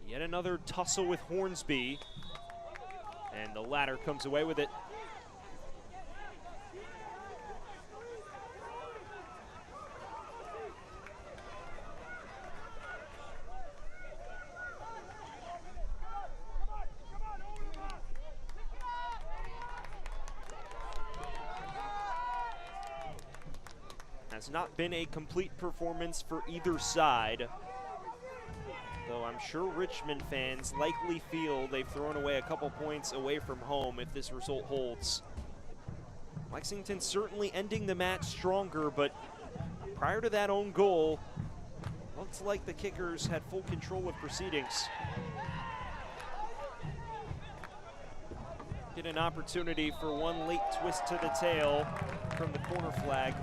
Yet another tussle with Hornsby. And the latter comes away with it. Has not been a complete performance for either side. Though I'm sure Richmond fans likely feel they've thrown away a couple points away from home if this result holds. Lexington certainly ending the match stronger, but prior to that own goal, looks like the kickers had full control of proceedings. Get an opportunity for one late twist to the tail from the corner flag.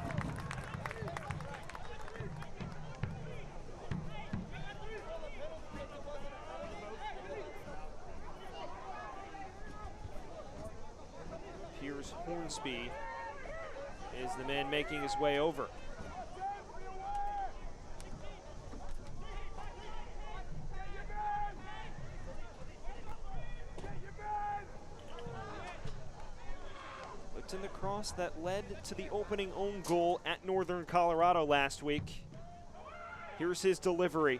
Hornsby is the man making his way over. Looked in the cross that led to the opening own goal at Northern Colorado last week. Here's his delivery.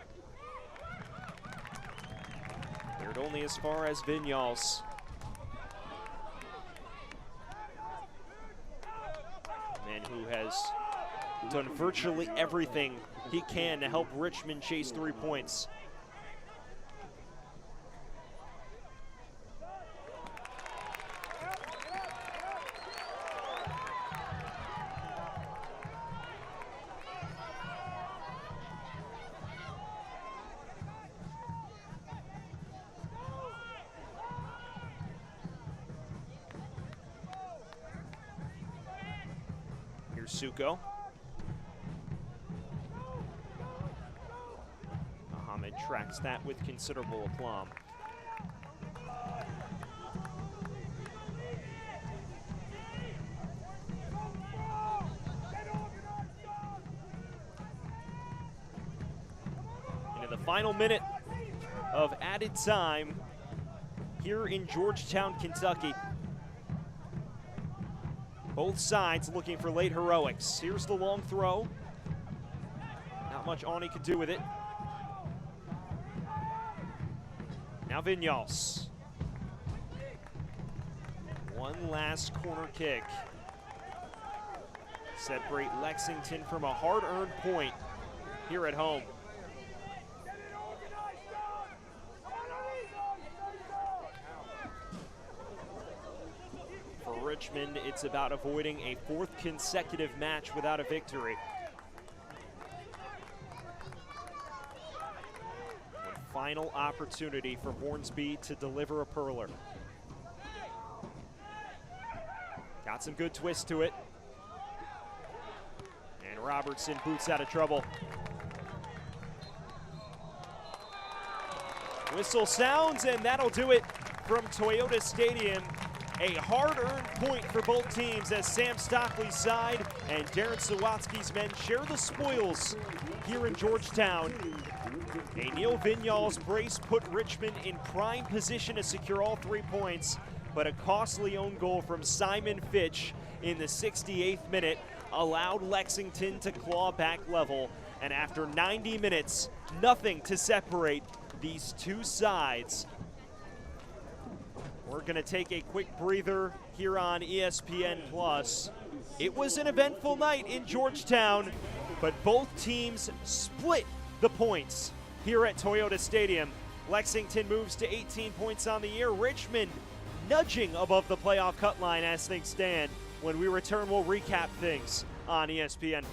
Cleared only as far as Vinyals. Man who has done virtually everything he can to help Richmond chase 3 points. Here's Suko. Mohamed tracks that with considerable aplomb. Into the final minute of added time here in Georgetown, Kentucky. Both sides looking for late heroics. Here's the long throw. Not much Ani could do with it. Now Vinyals. One last corner kick. Separate Lexington from a hard-earned point here at home. For Richmond, it's about avoiding a 4th consecutive match without a victory. One final opportunity for Hornsby to deliver a pearler. Got some good twist to it. And Robertson boots out of trouble. Whistle sounds, and that'll do it from Toyota Stadium. A hard-earned point for both teams as Sam Stockley's side and Darren Sawatsky's men share the spoils here in Georgetown. A Neil Vinyals brace put Richmond in prime position to secure all 3 points, but a costly own goal from Simon Fitch in the 68th minute allowed Lexington to claw back level. And after 90 minutes, nothing to separate these two sides. We're going to take a quick breather here on ESPN+. It was an eventful night in Georgetown, but both teams split the points here at Toyota Stadium. Lexington moves to 18 points on the year. Richmond nudging above the playoff cut line as things stand. When we return, we'll recap things on ESPN+.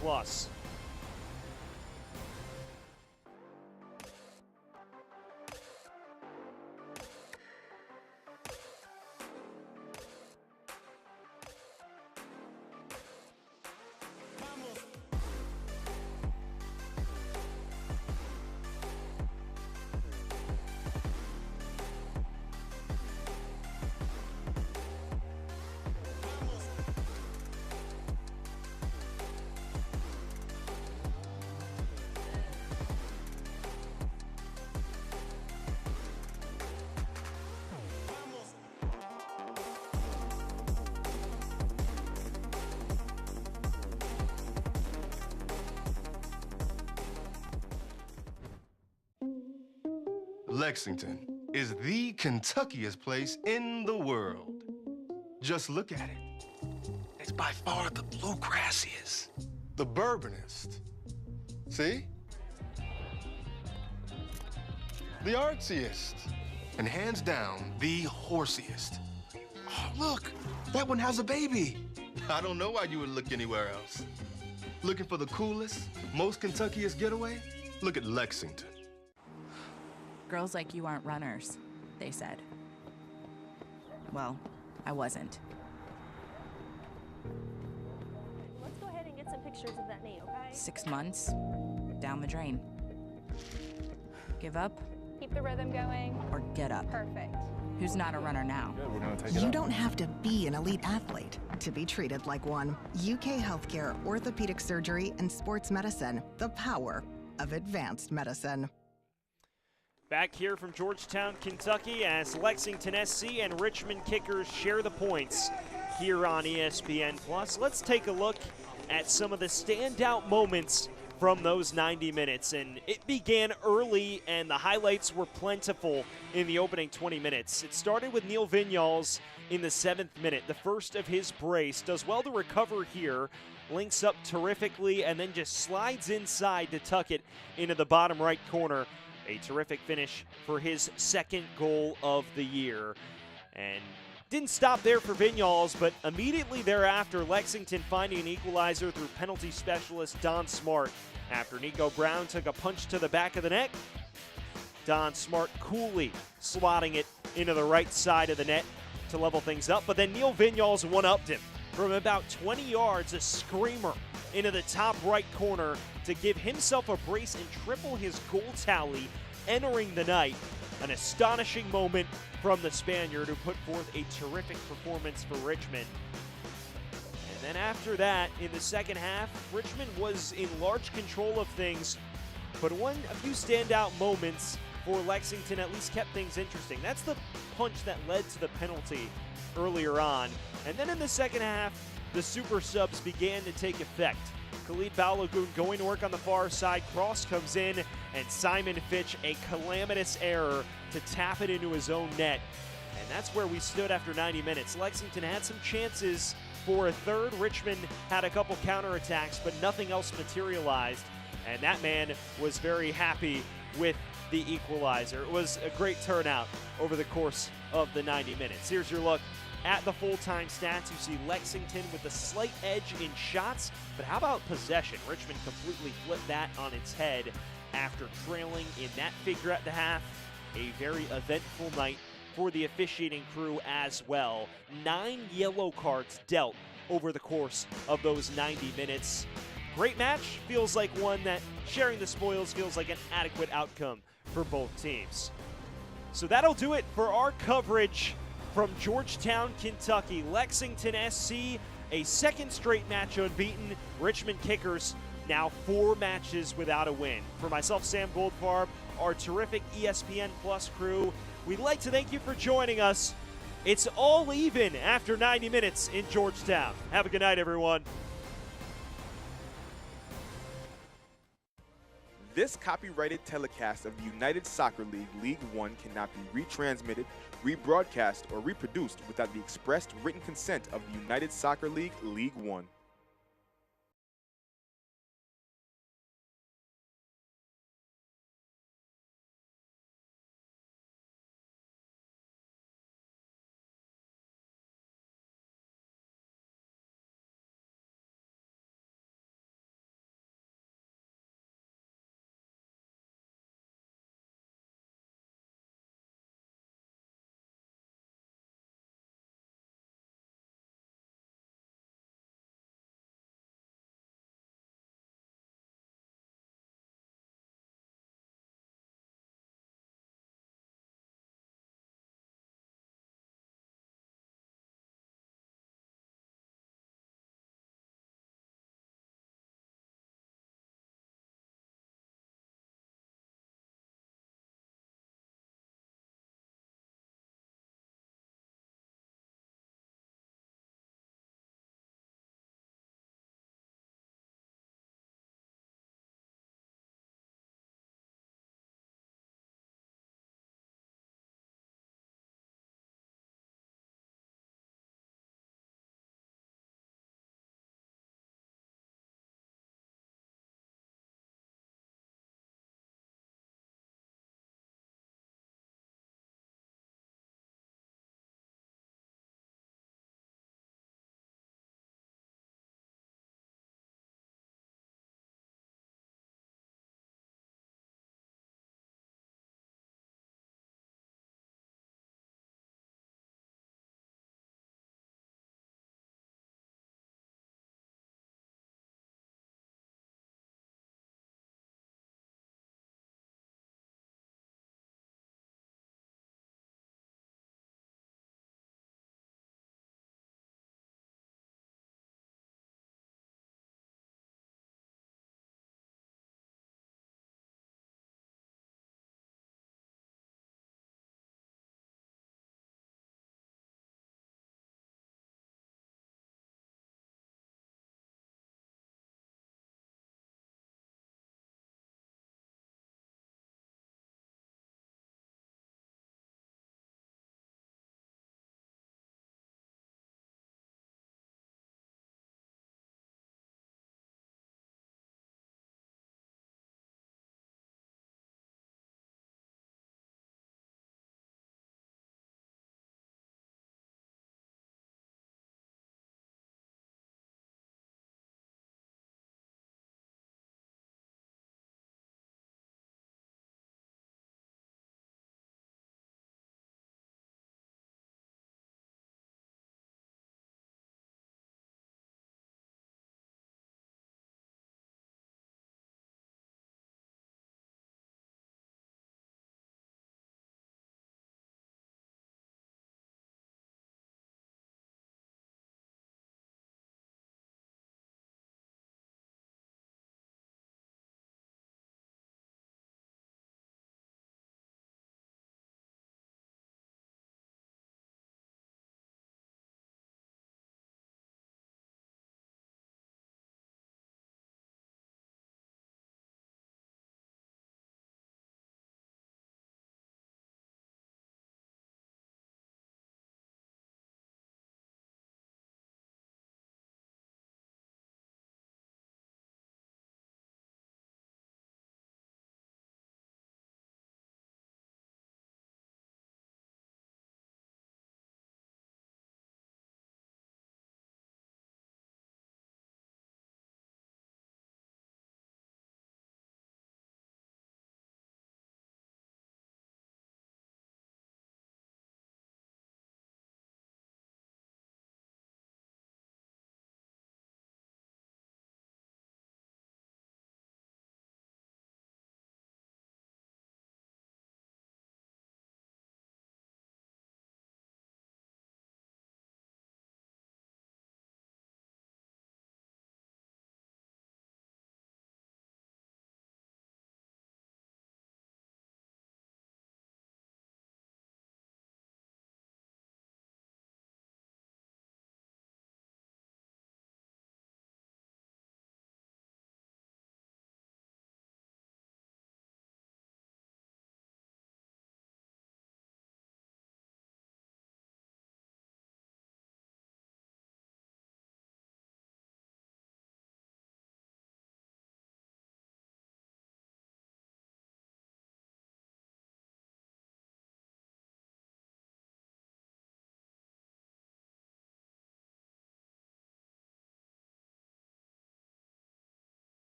Lexington is the Kentuckiest place in the world. Just look at it. It's by far the bluegrassiest, the bourbonist. See? The artsiest, and hands down, the horsiest. Oh, look, that one has a baby. I don't know why you would look anywhere else. Looking for the coolest, most Kentuckiest getaway? Look at Lexington. Girls like you aren't runners, they said. Well, I wasn't. Let's go ahead and get some pictures of that knee, okay? 6 months, down the drain. Give up Keep the rhythm going. or get up? Perfect. Who's not a runner now? You don't have to be an elite athlete to be treated like one. UK Healthcare, Orthopedic Surgery, and Sports Medicine. The power of advanced medicine. Back here from Georgetown, Kentucky, as Lexington SC and Richmond Kickers share the points here on ESPN+. Let's take a look at some of the standout moments from those 90 minutes. And it began early, and the highlights were plentiful in the opening 20 minutes. It started with Neil Vinyals in the 7th minute, the first of his brace. Does well to recover here, links up terrifically, and then just slides inside to tuck it into the bottom right corner. A terrific finish for his 2nd goal of the year. And didn't stop there for Vinyals, but immediately thereafter, Lexington finding an equalizer through penalty specialist Don Smart. After Nico Brown took a punch to the back of the net, Don Smart coolly slotting it into the right side of the net to level things up. But then Neil Vinyals one-upped him from about 20 yards, a screamer into the top right corner to give himself a brace and triple his goal tally entering the night. An astonishing moment from the Spaniard, who put forth a terrific performance for Richmond. And then after that, in the second half, Richmond was in large control of things, but a few standout moments for Lexington at least kept things interesting. That's the punch that led to the penalty earlier on. And then in the second half, the super subs began to take effect. Khalid Balogun going to work on the far side, cross comes in, and Simon Fitch, a calamitous error to tap it into his own net. And that's where we stood after 90 minutes. Lexington had some chances for a third. Richmond had a couple counterattacks, but nothing else materialized. And that man was very happy with the equalizer. It was a great turnout over the course of the 90 minutes. Here's your look at the full-time stats. You see Lexington with a slight edge in shots, but how about possession? Richmond completely flipped that on its head after trailing in that figure at the half. A very eventful night for the officiating crew as well. 9 yellow cards dealt over the course of those 90 minutes. Great match. Feels like one that sharing the spoils feels like an adequate outcome for both teams. So that'll do it for our coverage from Georgetown, Kentucky. Lexington SC, a 2nd straight match unbeaten. Richmond Kickers now 4 matches without a win. For myself, Sam Goldfarb, our terrific ESPN Plus crew, we'd like to thank you for joining us. It's all even after 90 minutes in Georgetown. Have a good night, everyone. This copyrighted telecast of the United Soccer League League One cannot be retransmitted, rebroadcast, or reproduced without the expressed written consent of the United Soccer League League One.